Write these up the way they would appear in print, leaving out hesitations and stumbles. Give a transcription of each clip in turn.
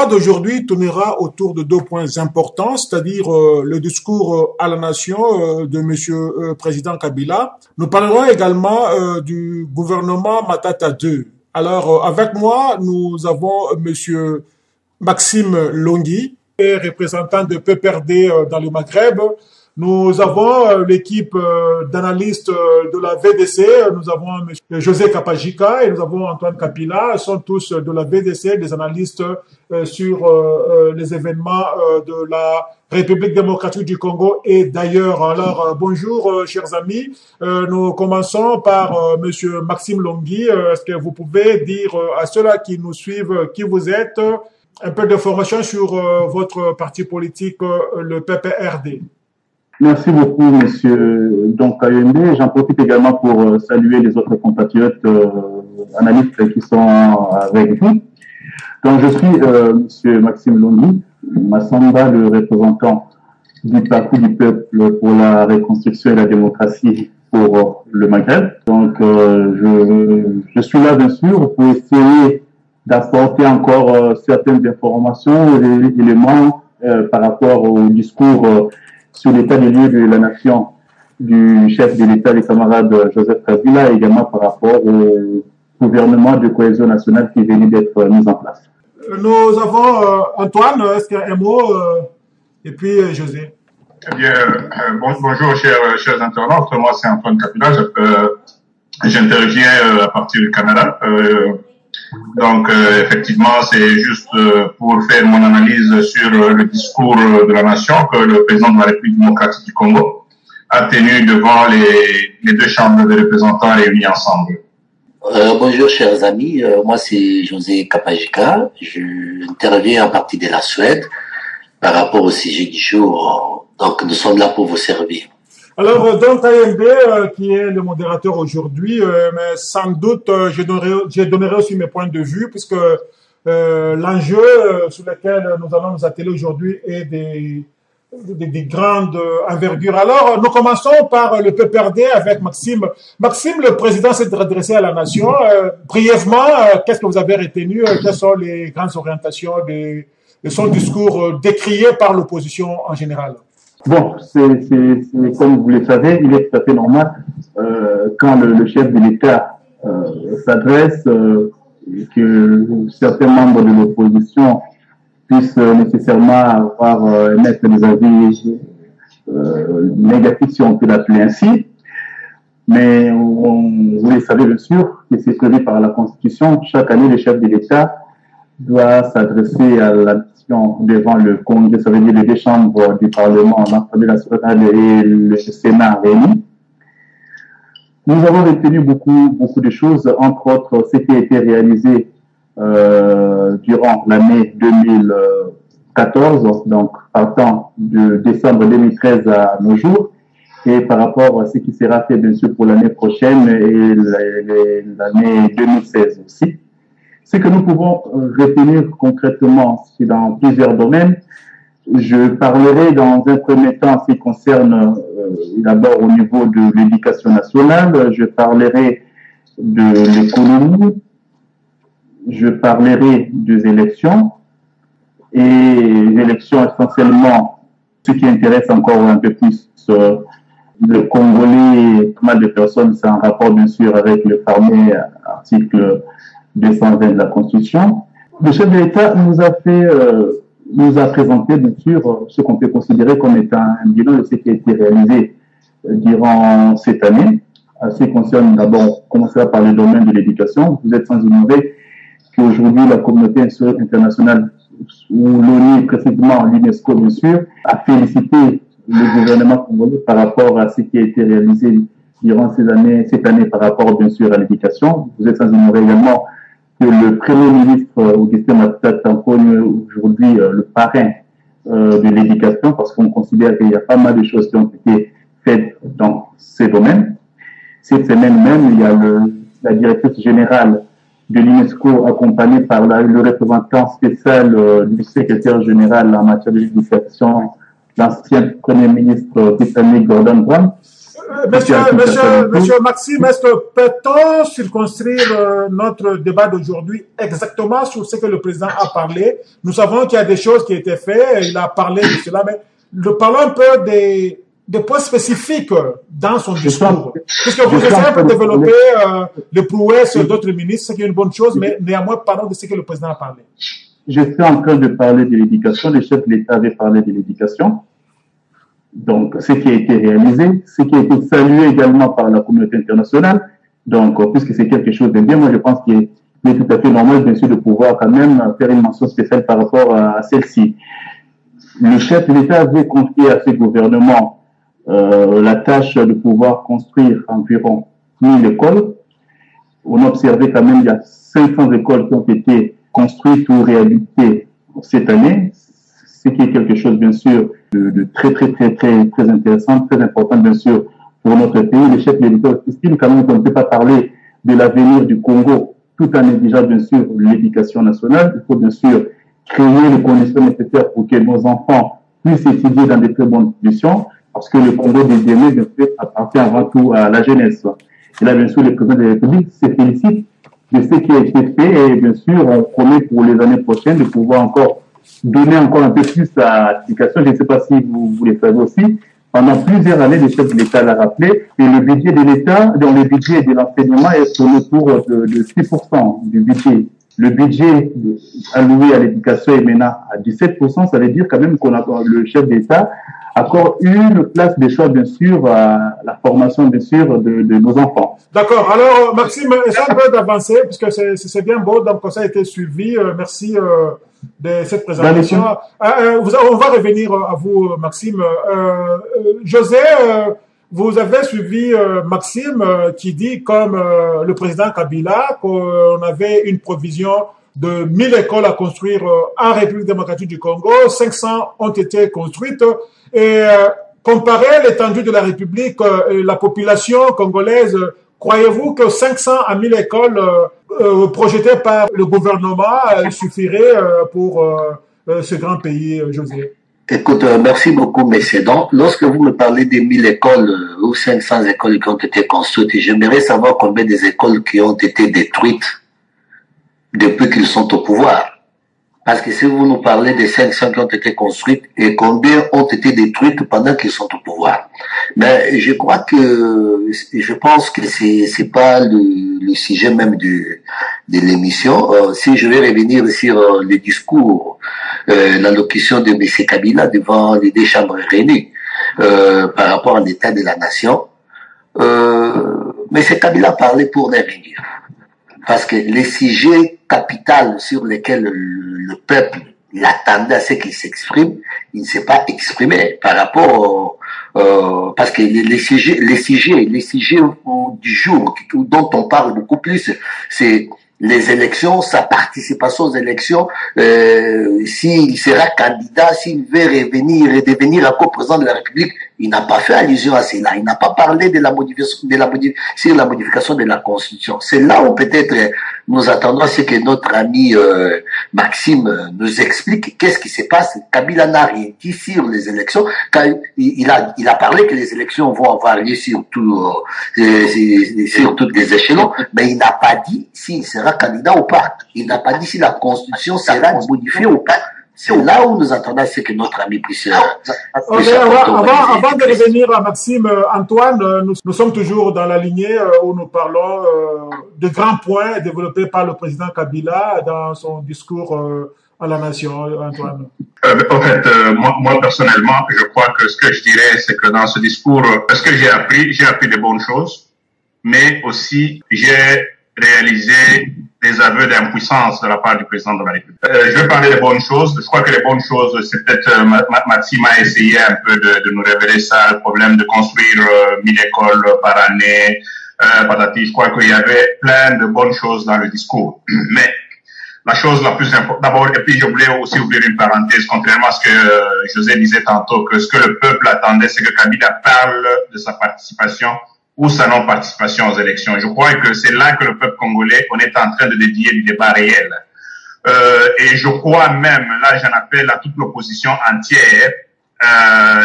débat d'aujourd'hui tournera autour de deux points importants, c'est-à-dire le discours à la nation de Monsieur Président Kabila. Nous parlerons également du gouvernement Matata 2. Alors, avec moi, nous avons Monsieur Maxime Longhi, représentant de PPRD dans le Maghreb. Nous avons l'équipe d'analystes de la VDC, nous avons M. José Kapajika et nous avons Antoine Kapila, ils sont tous de la VDC, des analystes sur les événements de la République démocratique du Congo et d'ailleurs. Alors, bonjour chers amis, nous commençons par M. Maxime Longhi. Est-ce que vous pouvez dire à ceux-là qui nous suivent qui vous êtes, un peu d'informations sur votre parti politique, le PPRD? Merci beaucoup, monsieur Kayembe. J'en profite également pour saluer les autres compatriotes analystes qui sont avec nous. Donc, je suis monsieur Maxime Longhi, Massamba, le représentant du Parti du peuple pour la reconstruction et la démocratie pour le Maghreb. Donc, je suis là, bien sûr, pour essayer d'apporter encore certaines informations et éléments par rapport au discours sur l'état des lieux de la nation du chef de l'État, le camarade Joseph Kabila, et également par rapport au gouvernement de cohésion nationale qui venait d'être mis en place. Nous avons Antoine, est-ce qu'il y a un mot, et puis José. Eh bien, bonjour chers internautes, moi c'est Antoine Kapila, j'interviens à partir du Canada. Donc, effectivement, c'est juste pour faire mon analyse sur le discours de la nation que le président de la République démocratique du Congo a tenu devant les deux chambres de représentants réunis ensemble. Bonjour, chers amis. Moi, c'est José Kapajika. J'interviens à partir de la Suède par rapport au sujet du jour. Donc, nous sommes là pour vous servir. Alors, donc, Kayembe, qui est le modérateur aujourd'hui, mais sans doute, je donnerai aussi mes points de vue, puisque l'enjeu sur lequel nous allons nous atteler aujourd'hui est des grandes envergures. Alors, nous commençons par le PPRD avec Maxime. Maxime, le président s'est adressé à la nation. Brièvement, qu'est-ce que vous avez retenu? Quelles sont les grandes orientations de son discours décrié par l'opposition en général? Bon, c'est comme vous le savez, il est tout à fait normal quand le chef de l'État s'adresse que certains membres de l'opposition puissent nécessairement avoir émettre des avis négatifs, si on peut l'appeler ainsi. Mais vous le savez bien sûr que c'est prévu par la Constitution. Chaque année, le chef de l'État doit s'adresser à la nation devant le Congrès, ça veut dire les deux chambres du Parlement, l'Assemblée nationale et le Sénat réunis. Nous avons retenu beaucoup de choses, entre autres ce qui a été réalisé durant l'année 2014, donc partant de décembre 2013 à nos jours, et par rapport à ce qui sera fait bien sûr pour l'année prochaine et l'année 2016 aussi. Ce que nous pouvons retenir concrètement, c'est dans plusieurs domaines. Je parlerai dans un premier temps en ce qui concerne d'abord au niveau de l'éducation nationale, je parlerai de l'économie, je parlerai des élections, et les élections essentiellement, ce qui intéresse encore un peu plus le Congolais, pas mal de personnes, c'est en rapport bien sûr avec le fameux article 220 de la Constitution. Le chef de l'État nous a présenté, bien sûr, ce qu'on peut considérer comme étant un bilan de ce qui a été réalisé durant cette année. Ce qui concerne d'abord, on commencera par le domaine de l'éducation. Vous êtes sans ignorer qu'aujourd'hui, la communauté internationale, ou l'ONU, précisément l'UNESCO, bien sûr, a félicité le gouvernement congolais par rapport à ce qui a été réalisé durant cette année par rapport, bien sûr, à l'éducation. Vous êtes sans ignorer également que le Premier ministre Augustin Matata Tamponio aujourd'hui le parrain de l'éducation, parce qu'on considère qu'il y a pas mal de choses qui ont été faites dans ces domaines. Cette semaine même, il y a la directrice générale de l'UNESCO accompagnée par le représentant spécial du secrétaire général en matière de l'éducation, l'ancien Premier ministre britannique Gordon Brown. Monsieur Maxime, est-ce que peut-on circonscrire notre débat d'aujourd'hui exactement sur ce que le président a parlé? Nous savons qu'il y a des choses qui ont été faites, il a parlé de cela, mais parlons un peu des points spécifiques dans son discours. Puisque vous essayez un peu de développer les prouesses d'autres ministres, ce qui est une bonne chose, mais néanmoins, parlons de ce que le président a parlé. Je suis en train de parler de l'éducation. Le chef de l'État avait parlé de l'éducation. Donc, ce qui a été réalisé, ce qui a été salué également par la communauté internationale. Donc, puisque c'est quelque chose de bien, moi, je pense qu'il est tout à fait normal, bien sûr, de pouvoir quand même faire une mention spéciale par rapport à celle-ci. Le chef de l'État avait confié à ce gouvernement la tâche de pouvoir construire environ 1000 écoles. On a observé quand même il y a 500 écoles qui ont été construites ou réhabilitées cette année, ce qui est quelque chose, bien sûr, de très intéressant, très important, bien sûr, pour notre pays. Le chef de l'État estime quand même qu'on ne peut pas parler de l'avenir du Congo tout en négligeant, bien sûr, l'éducation nationale. Il faut, bien sûr, créer les conditions nécessaires pour que nos enfants puissent étudier dans de très bonnes conditions, parce que le Congo des demain, bien sûr, appartient avant tout à la jeunesse. Et là, bien sûr, le président de la République se félicite de ce qui a été fait et, bien sûr, on promet pour les années prochaines de pouvoir encore donner encore un peu plus à l'éducation. Je ne sais pas si vous le savez aussi. Pendant plusieurs années, le chef de l'État l'a rappelé, et le budget de l'État, dont le budget de l'enseignement est tourné autour de 6% du budget. Le budget alloué à l'éducation est maintenant à 17%. Ça veut dire quand même qu'on a, le chef d'État accorde une place de choix, bien sûr, à la formation, bien sûr, de nos enfants. D'accord. Alors, Maxime, essaie un peu d'avancer, puisque c'est bien beau, donc ça a été suivi. Merci de cette présentation. On va revenir à vous, Maxime. José, vous avez suivi Maxime qui dit, comme le président Kabila, qu'on avait une provision de 1000 écoles à construire en République démocratique du Congo. 500 ont été construites. Et comparé l'étendue de la République et la population congolaise, croyez-vous que 500 à 1000 écoles projetées par le gouvernement suffiraient pour ce grand pays, José? Écoute, merci beaucoup, messieurs. Donc, lorsque vous me parlez des 1000 écoles ou 500 écoles qui ont été construites, j'aimerais savoir combien des écoles qui ont été détruites depuis qu'ils sont au pouvoir. Parce que si vous nous parlez des 500 qui ont été construites et combien ont été détruites pendant qu'ils sont au pouvoir. Mais je crois je pense que c'est pas le sujet même de l'émission. Si je vais revenir sur le discours, l'allocution de M. Kabila devant les deux chambres réunies, par rapport à l'état de la nation, M. Kabila parlait pour l'avenir. Parce que les sujets capitaux sur lesquels le peuple l'attendait à ce qu'il s'exprime, il ne s'est pas exprimé par rapport parce que les sujets du jour dont on parle beaucoup plus, c'est les élections, sa participation aux élections, s'il sera candidat, s'il veut revenir et devenir encore président de la République, il n'a pas fait allusion à cela. Il n'a pas parlé de la modification de la Constitution. C'est là où peut-être nous attendons à ce que notre ami Maxime nous explique qu'est-ce qui se passe. Kabila n'a rien dit sur les élections. Il a parlé que les élections vont avoir lieu sur tous les échelons, mais il n'a pas dit s'il sera candidat ou pas. Il n'a pas dit si la Constitution sera modifiée ou pas. C'est là où nous attendons ce que notre ami puisse... Avant de revenir à Maxime, Antoine, nous sommes toujours dans la lignée où nous parlons de grands points développés par le président Kabila dans son discours à la nation. Antoine. En fait, moi personnellement, je crois que ce que je dirais, c'est que dans ce discours, ce que j'ai appris de bonnes choses, mais aussi j'ai réalisé des aveux d'impuissance de la part du président de la République. Je vais parler des bonnes choses. Je crois que les bonnes choses, c'est peut-être, Maxime a essayé un peu de nous révéler ça, le problème de construire 1000 écoles par année, patati. Je crois qu'il y avait plein de bonnes choses dans le discours. Mais la chose la plus importante, d'abord, et puis je voulais aussi ouvrir une parenthèse, contrairement à ce que José disait tantôt, que ce que le peuple attendait, c'est que Kabila parle de sa participation ou sa non-participation aux élections. Je crois que c'est là que le peuple congolais, on est en train de dédier du débat réel. Et je crois même, là j'en appelle à toute l'opposition entière,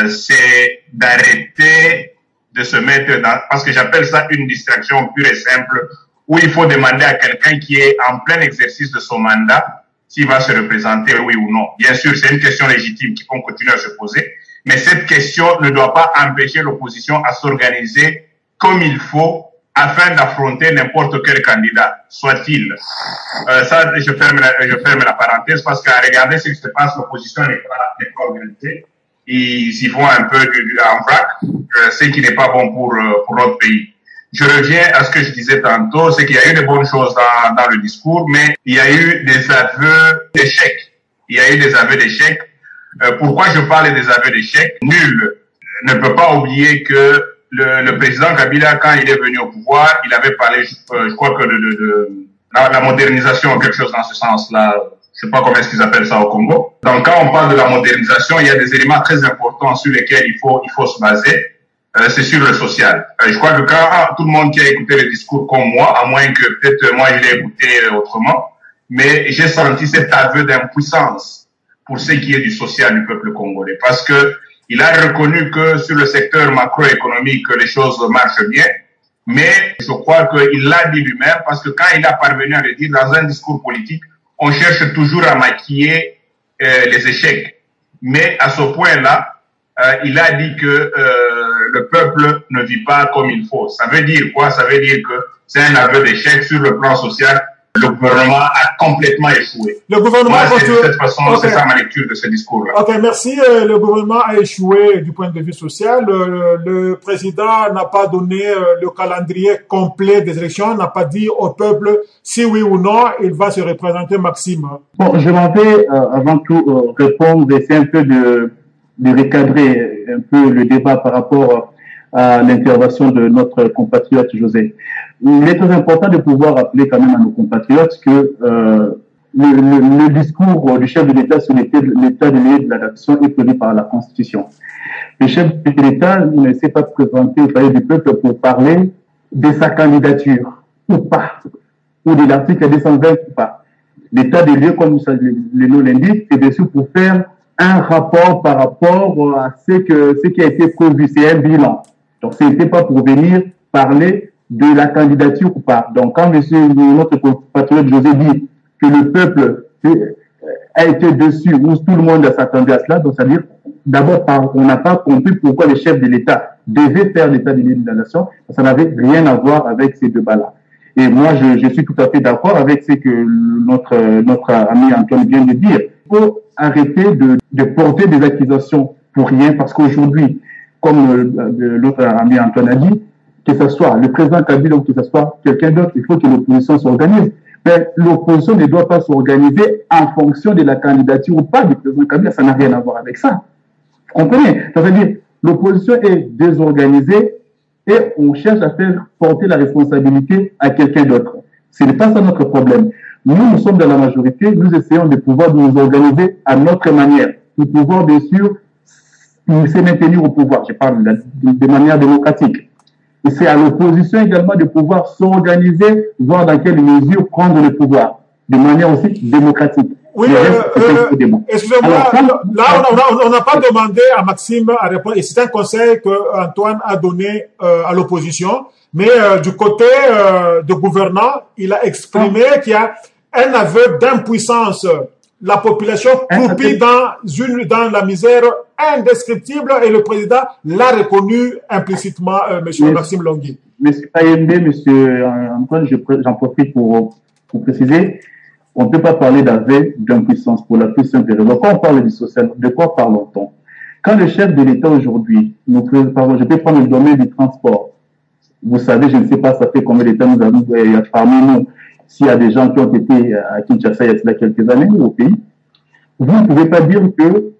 c'est d'arrêter de se mettre dans, parce que j'appelle ça une distraction pure et simple, où il faut demander à quelqu'un qui est en plein exercice de son mandat s'il va se représenter, oui ou non. Bien sûr, c'est une question légitime qui peut continuer à se poser, mais cette question ne doit pas empêcher l'opposition à s'organiser comme il faut afin d'affronter n'importe quel candidat, soit-il. Ça, je ferme la parenthèse parce qu'à regarder ce qui se passe, l'opposition n'est pas organisée. Ils y font un peu en vrac, ce qui n'est pas bon pour notre pays. Je reviens à ce que je disais tantôt, c'est qu'il y a eu de bonnes choses dans le discours, mais il y a eu des aveux d'échecs. Il y a eu des aveux d'échecs. Pourquoi je parle des aveux d'échecs? Nul ne peut pas oublier que le président Kabila, quand il est venu au pouvoir, il avait parlé, je crois que de la modernisation, quelque chose dans ce sens-là. Je sais pas comment est-ce qu'ils appellent ça au Congo. Donc, quand on parle de la modernisation, il y a des éléments très importants sur lesquels il faut se baser. C'est sur le social. Je crois que quand tout le monde qui a écouté le discours comme moi, à moins que peut-être moi je l'ai écouté autrement, mais j'ai senti cet aveu d'impuissance pour ce qui est du social du peuple congolais, parce que il a reconnu que sur le secteur macroéconomique les choses marchent bien, mais je crois qu'il l'a dit lui-même, parce que quand il a parvenu à le dire dans un discours politique, on cherche toujours à maquiller les échecs. Mais à ce point-là, il a dit que le peuple ne vit pas comme il faut. Ça veut dire quoi? Ça veut dire que c'est un aveu d'échec sur le plan social. Le gouvernement a complètement échoué. Le gouvernement Moi, c'est de cette façon, c'est ça ma lecture de ce discours-là. Ok, merci. Le gouvernement a échoué du point de vue social. Le président n'a pas donné le calendrier complet des élections, n'a pas dit au peuple si oui ou non il va se représenter, Maxime. Bon, je m'en vais avant tout répondre, essayer un peu de recadrer un peu le débat par rapport à l'intervention de notre compatriote José. Il est très important de pouvoir rappeler quand même à nos compatriotes que le discours du chef de l'État sur l'état de la nation est prévu par la Constitution. Le chef de l'État ne s'est pas présenté au palais du peuple pour parler de sa candidature ou pas, ou de l'article 220 ou pas. L'état des lieux, comme le nom l'indique, c'est bien sûr pour faire un rapport par rapport à ce qui a été prévu. C'est un bilan. Donc, ce n'était pas pour venir parler de la candidature ou pas. Donc, quand notre compatriote José dit que le peuple a été dessus, où tout le monde s'attendait à cela, donc c'est-à-dire, d'abord, on n'a pas compris pourquoi le chef de l'État devait faire l'état de la nation. Ça n'avait rien à voir avec ces débats-là. Et moi, je suis tout à fait d'accord avec ce que notre ami Antoine vient de dire. Il faut arrêter de porter des accusations pour rien, parce qu'aujourd'hui, comme l'autre ami Antoine a dit, que ce soit le président Kabila ou que ce soit quelqu'un d'autre, il faut que l'opposition s'organise. Mais l'opposition ne doit pas s'organiser en fonction de la candidature ou pas du président Kabila. Ça n'a rien à voir avec ça. Vous comprenez? Ça veut dire l'opposition est désorganisée et on cherche à faire porter la responsabilité à quelqu'un d'autre. Ce n'est pas ça notre problème. Nous sommes dans la majorité, nous essayons de pouvoir nous organiser à notre manière. Nous pouvons bien sûr se maintenir au pouvoir. Je parle de manière démocratique. Et c'est à l'opposition également de pouvoir s'organiser, voir dans quelle mesure prendre le pouvoir, de manière aussi démocratique. Oui, excusez-moi, là, on n'a pas demandé à Maxime à répondre, et c'est un conseil que Antoine a donné à l'opposition, mais du côté de gouvernant, il a exprimé qu'il y a un aveu d'impuissance. La population croupie dans la misère indescriptible et le président l'a reconnu implicitement, monsieur Maxime Longui. Monsieur Kayembe, monsieur Antoine, j'en profite pour préciser, on ne peut pas parler d'aveu d'impuissance pour la plus simple raison. Quand on parle du social, de quoi parlons-on? Quand le chef de l'État aujourd'hui, je peux prendre le domaine du transport. Vous savez, je ne sais pas, ça fait combien de temps nous avons, parmi nous, s'il y a des gens qui ont été à Kinshasa il y a quelques années au pays, vous ne pouvez pas dire que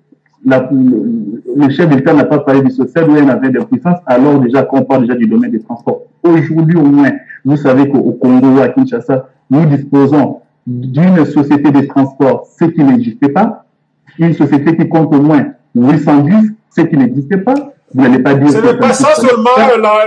le chef de l'État n'a pas parlé du social ou il avait de puissance, alors déjà qu'on parle déjà du domaine des transports. Aujourd'hui au moins, vous savez qu'au Congo, à Kinshasa, nous disposons d'une société de transport, ce qui n'existait pas, une société qui compte au moins 810, ce qui n'existait pas. Vous n'allez pas dire. Ce n'est pas ça seulement,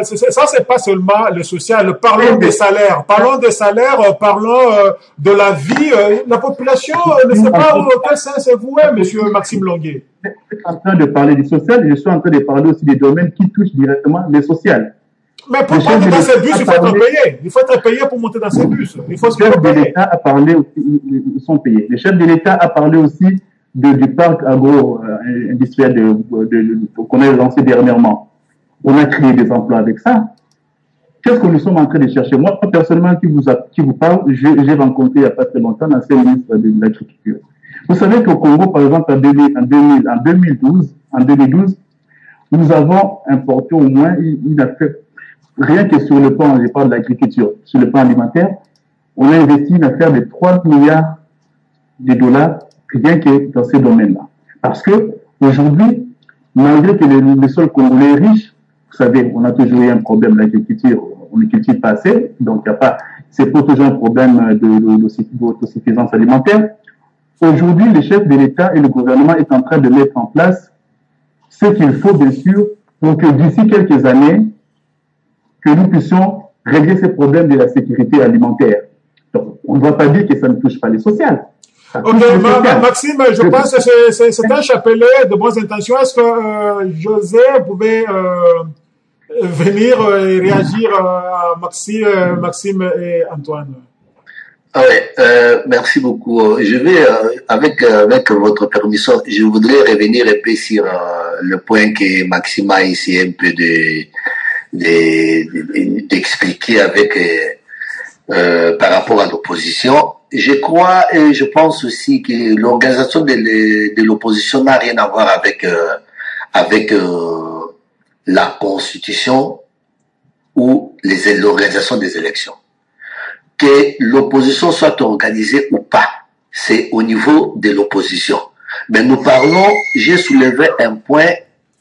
ça c'est pas seulement le social. Parlons des salaires. Parlons des salaires, parlons de la vie. La population ne sait pas où quel sens c'est voué, monsieur Maxime Longuet. êtes en train de parler du social, je suis en train de parler aussi des domaines qui touchent directement le social. Mais pour monter dans ces bus, il faut être payé. Il faut être payé pour monter dans ces bus. Il faut se le chef de l'État a parlé aussi, ils sont payés. Le chef de l'État a parlé aussi du parc agro-industriel qu'on a lancé dernièrement. On a créé des emplois avec ça. Qu'est-ce que nous sommes en train de chercher? Moi, personnellement, qui vous parle, j'ai rencontré il n'y a pas très longtemps l'ancien ministre de l'Agriculture. Vous savez qu'au Congo, par exemple, en 2012, nous avons importé au moins, il a fait, rien que sur le plan, je parle de l'agriculture, sur le plan alimentaire, on a investi une affaire de 3 milliards de dollars, rien que dans ces domaines-là. Parce que, aujourd'hui, malgré que le sol congolais est riche, vous savez, on a toujours eu un problème d'agriculture, on ne cultive pas assez, donc il n'y a pas, c'est pas toujours un problème d'autosuffisance alimentaire. Aujourd'hui, le chef de l'État et le gouvernement est en train de mettre en place ce qu'il faut, bien sûr, pour que d'ici quelques années, que nous puissions régler ces problèmes de la sécurité alimentaire. Donc, on ne va pas dire que ça ne touche pas les sociales. Ok, Maxime, je pense que c'est un chapelet de bonnes intentions. Est-ce que José pouvait venir et réagir à Maxime et Antoine? Ah ouais, merci beaucoup. Je vais, avec votre permission, je voudrais revenir un peu sur le point que Maxime a essayé un peu d'expliquer avec par rapport à l'opposition. Je crois et je pense aussi que l'organisation de l'opposition n'a rien à voir avec la constitution ou l'organisation des élections. Que l'opposition soit organisée ou pas, c'est au niveau de l'opposition. Mais nous parlons, j'ai soulevé un point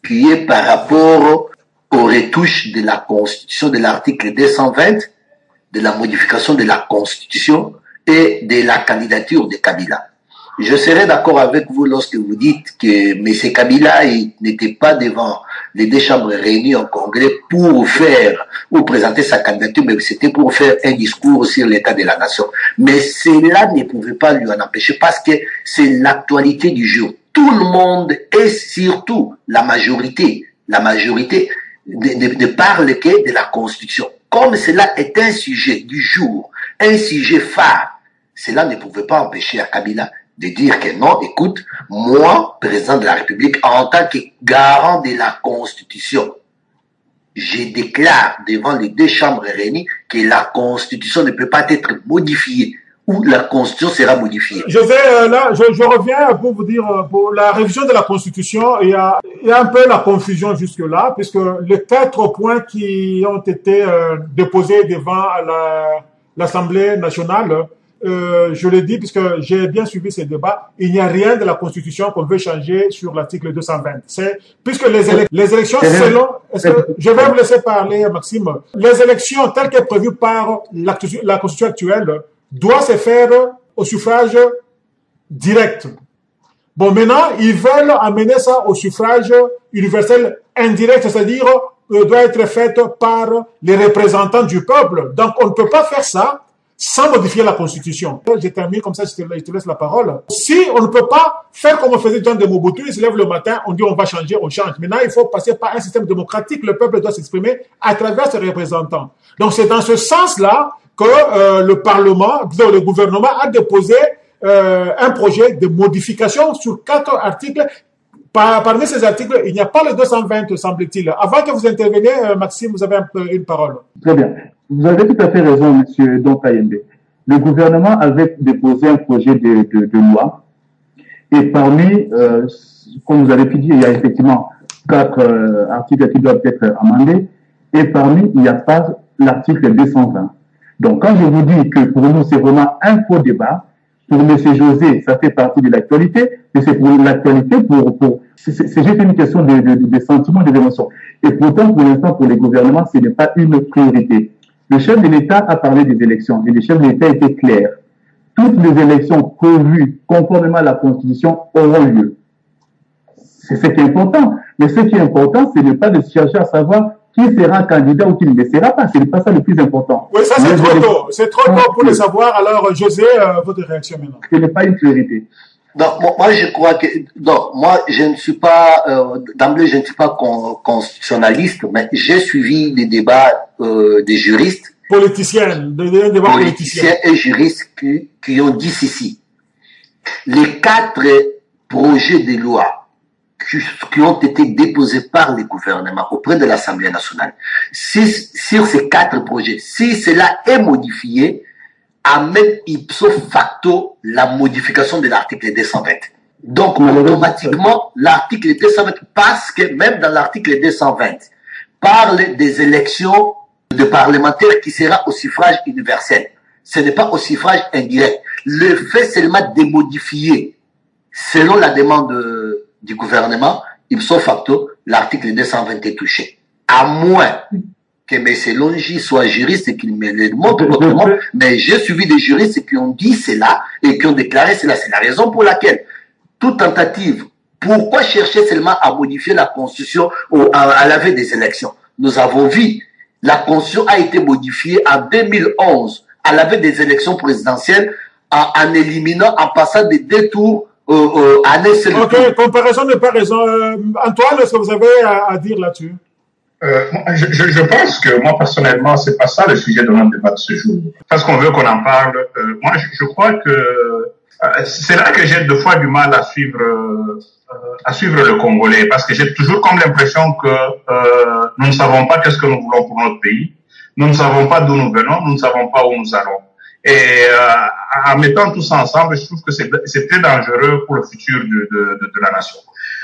qui est par rapport aux retouches de la constitution de l'article 220, de la modification de la constitution et de la candidature de Kabila. Je serai d'accord avec vous lorsque vous dites que M. Kabila n'était pas devant les deux chambres réunies en congrès pour présenter sa candidature, mais c'était pour faire un discours sur l'état de la nation. Mais cela ne pouvait pas lui en empêcher parce que c'est l'actualité du jour. Tout le monde et surtout la majorité ne parle que de la Constitution. Comme cela est un sujet du jour, un sujet phare, cela ne pouvait pas empêcher à Kabila de dire que non, écoute, moi, président de la République, en tant que garant de la Constitution, je déclare devant les deux chambres réunies que la Constitution ne peut pas être modifiée ou la Constitution sera modifiée. Je reviens pour vous dire, pour la révision de la Constitution, il y a un peu la confusion jusque-là, puisque les 4 points qui ont été déposés devant l'Assemblée nationale, je le dis puisque j'ai bien suivi ces débats, il n'y a rien de la Constitution qu'on veut changer sur l'article 220. Puisque les élections selon... Je vais vous laisser parler, Maxime. Les élections telles qu'elles prévues par la Constitution actuelle doivent se faire au suffrage direct. Bon, maintenant, ils veulent amener ça au suffrage universel indirect, c'est-à-dire doit être fait par les représentants du peuple. Donc, on ne peut pas faire ça sans modifier la Constitution. Je termine comme ça, je te laisse la parole. Si on ne peut pas faire comme on faisait dans de Mobutu, il se lève le matin, on dit on va changer, on change. Maintenant, il faut passer par un système démocratique, le peuple doit s'exprimer à travers ses représentants. Donc c'est dans ce sens-là que le Parlement, le gouvernement a déposé un projet de modification sur 4 articles. Parmi ces articles, il n'y a pas le 220, semble-t-il. Avant que vous interveniez, Maxime, vous avez une parole. Très bien. Vous avez tout à fait raison, Monsieur Donkayembe. Le gouvernement avait déposé un projet de loi et parmi, comme vous avez pu dire, il y a effectivement 4 articles qui doivent être amendés et parmi, il n'y a pas l'article 220. Donc, quand je vous dis que pour nous, c'est vraiment un faux débat, pour M. José, ça fait partie de l'actualité, mais c'est pour l'actualité, c'est juste une question de sentiments, d'émotions. Et pourtant, pour l'instant, pour les gouvernements, ce n'est pas une priorité. Le chef de l'État a parlé des élections et le chef de l'État était clair. Toutes les élections prévues conformément à la Constitution auront lieu. C'est ce qui est important. Mais ce qui est important, c'est de ne pas de chercher à savoir qui sera candidat ou qui ne le sera pas. Ce n'est pas ça le plus important. Oui, ça c'est trop tôt. C'est trop tôt pour le savoir. Alors, José, votre réaction maintenant. Ce n'est pas une priorité. Donc, moi, je crois que, donc, moi, je ne suis pas, d'emblée, je ne suis pas constitutionnaliste, mais j'ai suivi les débats des juristes, Politiciens, des débats politiciens et juristes qui ont dit ceci. Les 4 projets de loi qui ont été déposés par les gouvernements auprès de l'Assemblée nationale, sur ces 4 projets, si cela est modifié, amène ipso facto la modification de l'article 220. Donc, automatiquement, l'article 220, parce que même dans l'article 220, parle des élections de parlementaires qui sera au suffrage universel. Ce n'est pas au suffrage indirect. Le fait seulement de modifier, selon la demande du gouvernement, ipso facto, l'article 220 est touché. À moins que M. Longi soit juriste et qu'il me le montre autrement, mais j'ai suivi des juristes qui ont dit cela et qui ont déclaré cela. C'est la raison pour laquelle toute tentative, pourquoi chercher seulement à modifier la Constitution à la veille des élections? Nous avons vu, la Constitution a été modifiée en 2011 à la veille des élections présidentielles en éliminant, en passant des 2 tours à un seul tour. Ok, comparaison n'est pas raison. Antoine, est-ce que vous avez à dire là-dessus? Je pense que moi personnellement, c'est pas ça le sujet de notre débat de ce jour. Parce qu'on veut qu'on en parle. Moi, je crois que c'est là que j'ai 2 fois du mal à suivre le Congolais, parce que j'ai toujours comme l'impression que nous ne savons pas qu'est-ce que nous voulons pour notre pays, nous ne savons pas d'où nous venons, nous ne savons pas où nous allons. Et en mettant tout ça ensemble, je trouve que c'est très dangereux pour le futur de la nation.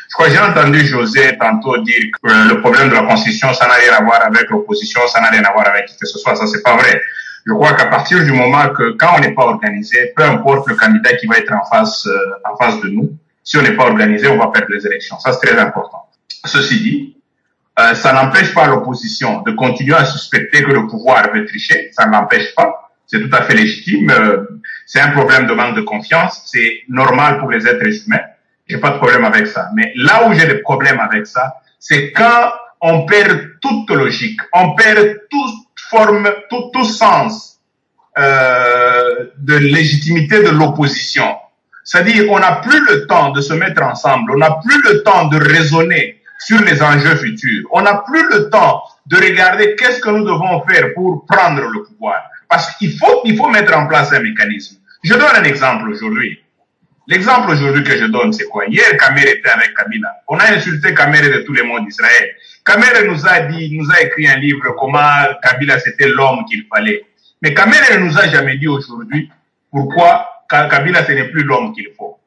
Je crois que j'ai entendu José tantôt dire que le problème de la Constitution, ça n'a rien à voir avec l'opposition, ça n'a rien à voir avec qui que ce soit. Ça, c'est pas vrai. Je crois qu'à partir du moment que quand on n'est pas organisé, peu importe le candidat qui va être en face de nous, si on n'est pas organisé, on va perdre les élections. Ça, c'est très important. Ceci dit, ça n'empêche pas l'opposition de continuer à suspecter que le pouvoir veut tricher. Ça ne l'empêche pas. C'est tout à fait légitime. C'est un problème de manque de confiance. C'est normal pour les êtres humains. J'ai pas de problème avec ça. Mais là où j'ai des problèmes avec ça, c'est quand on perd toute logique, on perd toute forme, tout sens de légitimité de l'opposition. C'est-à-dire, on n'a plus le temps de se mettre ensemble, on n'a plus le temps de raisonner sur les enjeux futurs, on n'a plus le temps de regarder qu'est-ce que nous devons faire pour prendre le pouvoir. Parce qu'il faut mettre en place un mécanisme. Je donne un exemple aujourd'hui. L'exemple aujourd'hui que je donne, c'est quoi? Hier, Kamere était avec Kabila. On a insulté Kamere de tous les mots d'Israël. Kamere nous a écrit un livre comment Kabila c'était l'homme qu'il fallait. Mais Kamere ne nous a jamais dit aujourd'hui pourquoi Kabila ce n'est plus l'homme qu'il faut.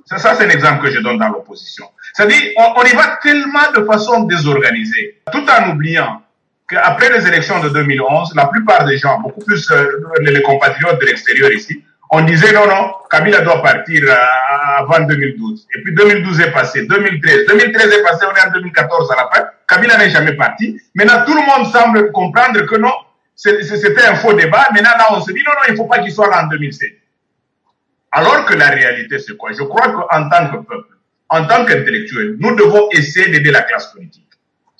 Ça c'est un exemple que je donne dans l'opposition. C'est-à-dire, on y va tellement de façon désorganisée, tout en oubliant qu'après les élections de 2011, la plupart des gens, beaucoup plus les compatriotes de l'extérieur ici, on disait non, Kabila doit partir avant 2012. Et puis 2012 est passé, 2013 est passé, on est en 2014 à la fin. Kabila n'est jamais parti. Maintenant, tout le monde semble comprendre que non, c'était un faux débat. Maintenant, là, on se dit non, il ne faut pas qu'il soit là en 2016. Alors que la réalité, c'est quoi? Je crois qu'en tant que peuple, en tant qu'intellectuel, nous devons essayer d'aider la classe politique.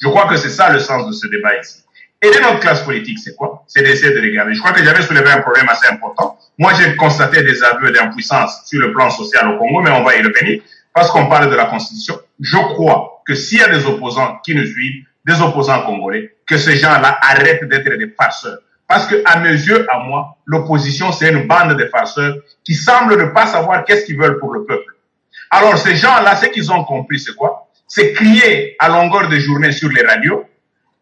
Je crois que c'est ça le sens de ce débat ici. Aider notre classe politique, c'est quoi? C'est d'essayer de regarder. Je crois que j'avais soulevé un problème assez important. Moi, j'ai constaté des aveux d'impuissance sur le plan social au Congo, mais on va y revenir parce qu'on parle de la Constitution. Je crois que s'il y a des opposants qui nous suivent, des opposants congolais, que ces gens-là arrêtent d'être des farceurs. Parce que, à mes yeux, à moi, l'opposition, c'est une bande de farceurs qui semblent ne pas savoir qu'est-ce qu'ils veulent pour le peuple. Alors, ces gens-là, ce qu'ils ont compris, c'est quoi? C'est crier à longueur de journée sur les radios,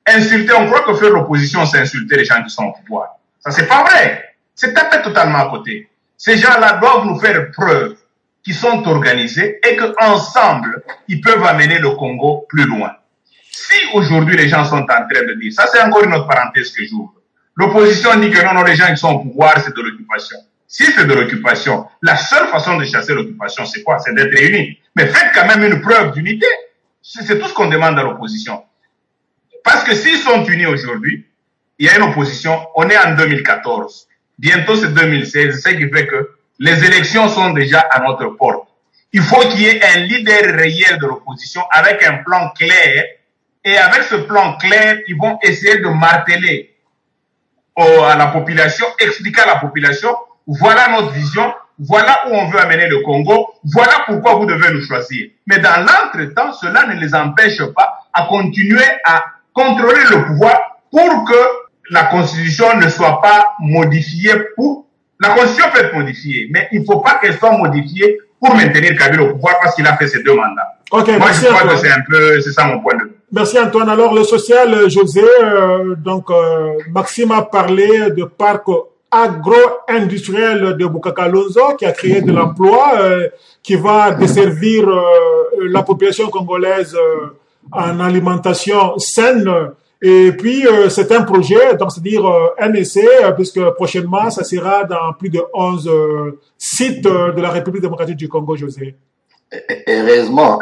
insulter, on croit que faire l'opposition, c'est insulter les gens qui sont au pouvoir. Ça, c'est pas vrai. C'est taper totalement à côté. Ces gens-là doivent nous faire preuve qu'ils sont organisés et qu'ensemble, ils peuvent amener le Congo plus loin. Si aujourd'hui les gens sont en train de dire, ça c'est encore une autre parenthèse que j'ouvre, l'opposition dit que non, les gens qui sont au pouvoir, c'est de l'occupation. Si c'est de l'occupation, la seule façon de chasser l'occupation, c'est quoi? C'est d'être réunis. Mais faites quand même une preuve d'unité. C'est tout ce qu'on demande à l'opposition. Parce que s'ils sont unis aujourd'hui, il y a une opposition, on est en 2014. Bientôt c'est 2016, ce qui fait que les élections sont déjà à notre porte. Il faut qu'il y ait un leader réel de l'opposition avec un plan clair. Et avec ce plan clair, ils vont essayer de marteler à la population, expliquer à la population, voilà notre vision, voilà où on veut amener le Congo, voilà pourquoi vous devez nous choisir. Mais dans l'entretemps, cela ne les empêche pas à continuer à contrôler le pouvoir pour que la Constitution ne soit pas modifiée pour... La Constitution peut être modifiée, mais il ne faut pas qu'elle soit modifiée pour maintenir Kabila au pouvoir parce qu'il a fait ses 2 mandats. Okay, moi, je crois que c'est ça mon point de vue. Merci Antoine. Alors, le social, José, Maxime a parlé de parc agro-industriel de Boukakalonzo qui a créé de l'emploi, qui va desservir la population congolaise en alimentation saine. Et puis, c'est un projet, donc c'est-à-dire un essai, puisque prochainement, ça sera dans plus de 11 sites de la République démocratique du Congo, José. Heureusement,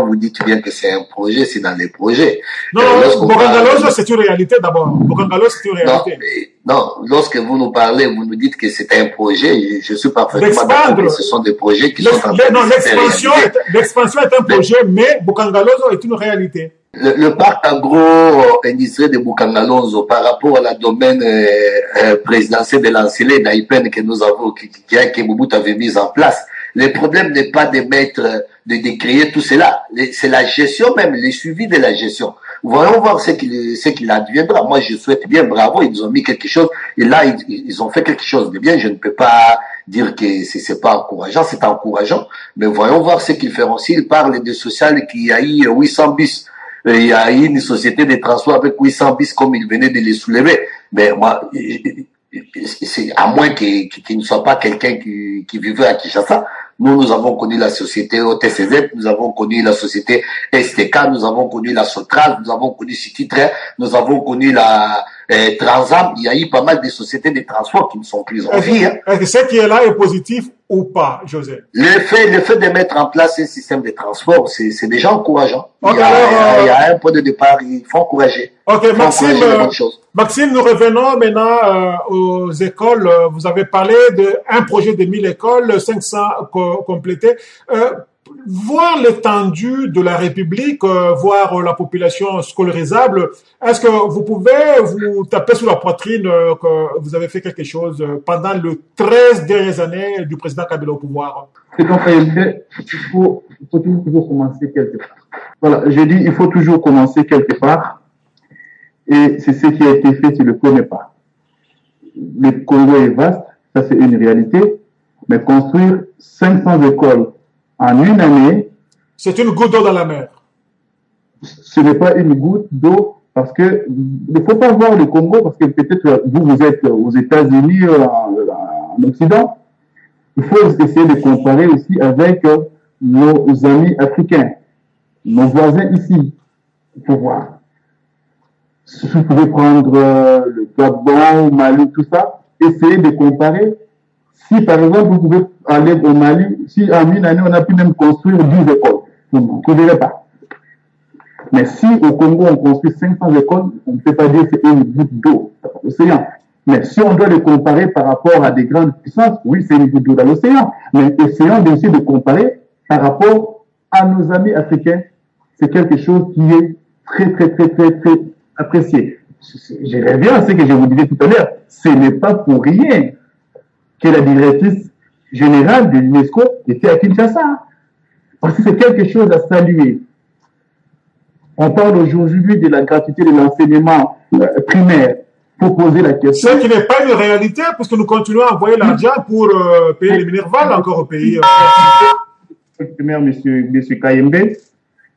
vous dites bien que c'est un projet, c'est dans les projets. Non, Boukakalonzo, c'est une réalité d'abord. Boukakalonzo, c'est une réalité. Non, lorsque vous nous parlez, vous nous dites que c'est un projet, je suis parfaitement d'accord que ce sont des projets qui sont en train de se réaliser. L'expansion est un projet, mais Boukakalonzo est une réalité. Le parc agro-industriel de Boukakalonzo par rapport à la domaine présidentielle de l'Ancélé d'Aïpen que nous avons, que Mobutu avait mise en place, le problème n'est pas de de créer tout cela, c'est la gestion même, le suivi de la gestion. Voyons voir ce qu'il adviendra. Moi, je souhaite bien, bravo, ils ont mis quelque chose, et là, ils ont fait quelque chose de bien. Je ne peux pas dire que c'est pas encourageant, c'est encourageant, mais voyons voir ce qu'ils feront. S'ils parlent de social, qu'il y a eu 800 bus, il y a eu une société de transport avec 800 bus comme ils venaient de les soulever, mais moi, c'est à moins qu'il ne soit pas quelqu'un qui vivait à Kinshasa. Nous avons connu la société OTCZ, nous avons connu la société STK, nous avons connu la Sotras, nous avons connu Citytrain, nous avons connu la Transam. Il y a eu pas mal de sociétés de transport qui ne sont plus en vie. Est-ce que ce qui est là est positif ou pas, José? Le fait de mettre en place un système de transport, c'est déjà encourageant. Okay, il y a un point de départ, il faut encourager. Ok, Maxime, nous revenons maintenant aux écoles. Vous avez parlé d'un projet de 1000 écoles, 500 complétés. Voir l'étendue de la République, voir la population scolarisable, est-ce que vous pouvez vous taper sur la poitrine que vous avez fait quelque chose pendant les 13 dernières années du président Kabila au pouvoir? C'est donc, il faut toujours commencer quelque part. Voilà, j'ai dit, il faut toujours commencer quelque part. Et c'est ce qui a été fait, tu ne le connais pas. Le Congo est vaste, ça c'est une réalité, mais construire 500 écoles en une année... C'est une goutte d'eau dans la mer. Ce n'est pas une goutte d'eau, parce que il ne faut pas voir le Congo, parce que peut-être vous êtes aux États-Unis, en Occident. Il faut essayer de comparer aussi avec nos amis africains, nos voisins ici. Il faut voir. Si vous pouvez prendre le Gabon, Mali, tout ça, essayez de comparer. Si par exemple vous pouvez aller au Mali, si en une année on a pu même construire 10 écoles, vous ne trouverez pas. Mais si au Congo on construit 500 écoles, on ne peut pas dire que c'est une goutte d'eau dans l'océan. Mais si on doit les comparer par rapport à des grandes puissances, oui, c'est une goutte d'eau dans l'océan. Mais essayons d'essayer de comparer par rapport à nos amis africains. C'est quelque chose qui est très apprécié. Je reviens à ce que je vous disais tout à l'heure. Ce n'est pas pour rien que la directrice générale de l'UNESCO était à Kinshasa. Parce que c'est quelque chose à saluer. On parle aujourd'hui de la gratuité de l'enseignement primaire. Pour poser la question. Ce qui n'est pas une réalité, puisque nous continuons à envoyer l'argent pour payer les minervales encore au pays. Primaire, monsieur Kayembe,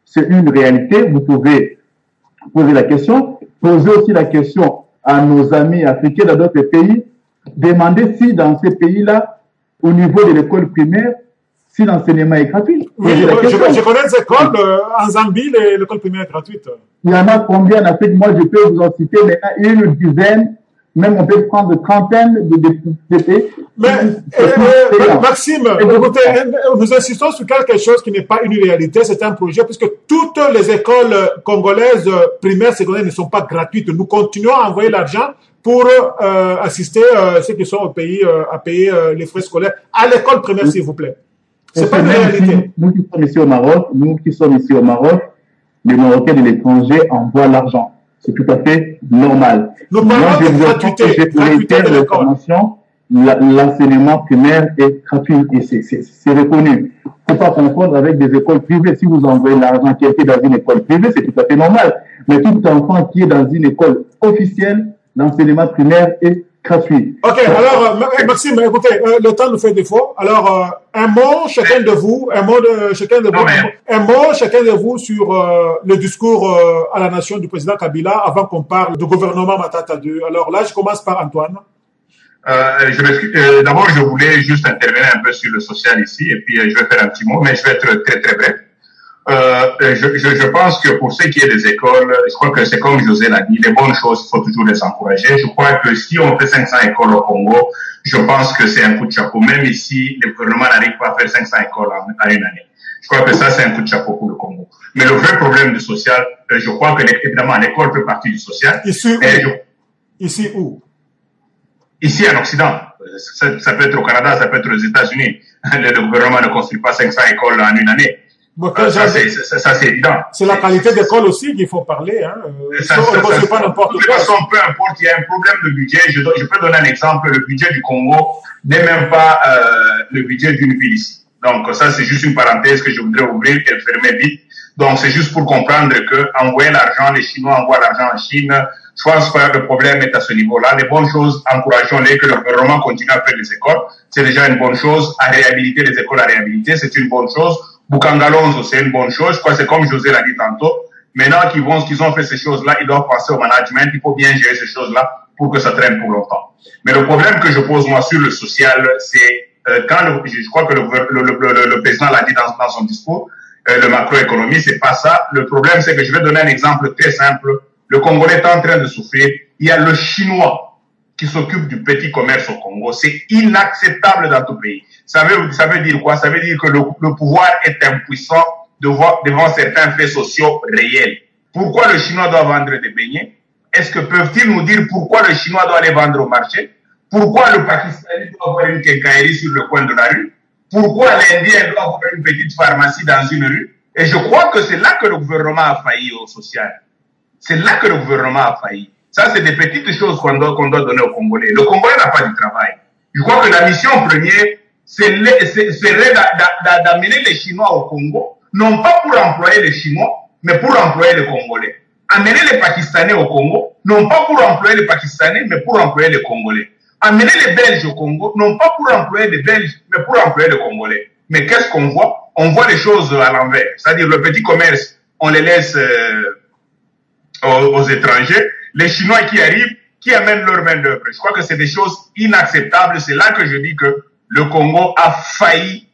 c'est une réalité. Vous pouvez poser la question. Posez aussi la question à nos amis africains dans d'autres pays. Demandez si dans ces pays-là, au niveau de l'école primaire, si l'enseignement est gratuit. Oui, je connais des écoles. En Zambie, l'école primaire est gratuite. Il y en a combien en Afrique? Moi, je peux vous en citer maintenant une dizaine. Même on peut prendre une trentaine de pays. Mais, Maxime, écoutez, nous insistons sur quelque chose qui n'est pas une réalité, c'est un projet, puisque toutes les écoles congolaises primaires, secondaires ne sont pas gratuites. Nous continuons à envoyer l'argent pour assister ceux qui sont au pays à payer les frais scolaires à l'école primaire, s'il vous plaît. C'est pas une réalité. Nous qui sommes ici au Maroc, les Marocains de l'étranger envoient l'argent. C'est tout à fait normal. Nous parlons de gratuité de l'école. l'enseignement primaire est gratuit et c'est reconnu. Il ne faut pas confondre avec des écoles privées. Si vous envoyez l'argent qui est dans une école privée, c'est tout à fait normal. Mais tout enfant qui est dans une école officielle, l'enseignement primaire est gratuit. Ok, alors Maxime, écoutez, le temps nous fait défaut. Alors, un mot chacun de vous, un mot chacun de vous sur le discours à la nation du président Kabila avant qu'on parle du gouvernement Matata 2. Alors là, je commence par Antoine. D'abord, je voulais juste intervenir un peu sur le social ici, et puis je vais faire un petit mot, mais je vais être très très bref. Je pense que pour ce qui est des écoles, je crois que c'est comme José l'a dit, les bonnes choses, il faut toujours les encourager. Je crois que si on fait 500 écoles au Congo, je pense que c'est un coup de chapeau. Même ici, le gouvernement n'arrive pas à faire 500 écoles en une année. Je crois que ça, c'est un coup de chapeau pour le Congo. Mais le vrai problème du social, je crois que évidemment, l'école fait partie du social. Ici où? Ici en Occident. Ça peut être au Canada, ça peut être aux États-Unis. Le gouvernement ne construit pas 500 écoles en une année. Bon, ça, c'est évident. C'est la qualité d'école aussi qu'il faut parler. Hein. Pas n'importe quoi. De toute façon, peu importe, il y a un problème de budget. Je peux donner un exemple. Le budget du Congo n'est même pas le budget d'une ville ici. Donc, ça, c'est juste une parenthèse que je voudrais ouvrir et fermer vite. Donc, c'est juste pour comprendre que envoyer l'argent, les Chinois envoient l'argent en Chine. Je pense que le problème est à ce niveau-là. Les bonnes choses, encourageons-les, que le gouvernement continue à faire les écoles. C'est déjà une bonne chose. À réhabiliter les écoles, à réhabiliter, c'est une bonne chose. Boukangalonzo, c'est une bonne chose. Je crois que c'est comme José l'a dit tantôt. Maintenant qu'ils ont fait ces choses-là, ils doivent penser au management. Il faut bien gérer ces choses-là pour que ça traîne pour longtemps. Mais le problème que je pose, moi, sur le social, c'est je crois que le président l'a dit dans son discours, le macroéconomie, c'est pas ça. Le problème, c'est que je vais donner un exemple très simple. Le Congolais est en train de souffrir. Il y a le Chinois qui s'occupe du petit commerce au Congo. C'est inacceptable dans tout pays. Ça veut dire quoi? Ça veut dire que le pouvoir est impuissant devant certains faits sociaux réels. Pourquoi le Chinois doit vendre des beignets? Est-ce que peuvent-ils nous dire pourquoi le Chinois doit les vendre au marché? Pourquoi le Pakistanais doit avoir une quincaillerie sur le coin de la rue? Pourquoi l'Indien doit avoir une petite pharmacie dans une rue? Et je crois que c'est là que le gouvernement a failli au social. C'est là que le gouvernement a failli. Ça, c'est des petites choses qu'on doit donner aux Congolais. Le Congolais n'a pas de travail. Je crois que la mission première, serait d'amener les Chinois au Congo, non pas pour employer les Chinois, mais pour employer les Congolais. Amener les Pakistanais au Congo, non pas pour employer les Pakistanais, mais pour employer les Congolais. Amener les Belges au Congo, non pas pour employer les Belges, mais pour employer les Congolais. Mais qu'est-ce qu'on voit? On voit les choses à l'envers. C'est-à-dire le petit commerce, on les laisse aux étrangers. Les Chinois qui arrivent, qui amènent leur main-d'œuvre. Je crois que c'est des choses inacceptables. C'est là que je dis que le Congo a failli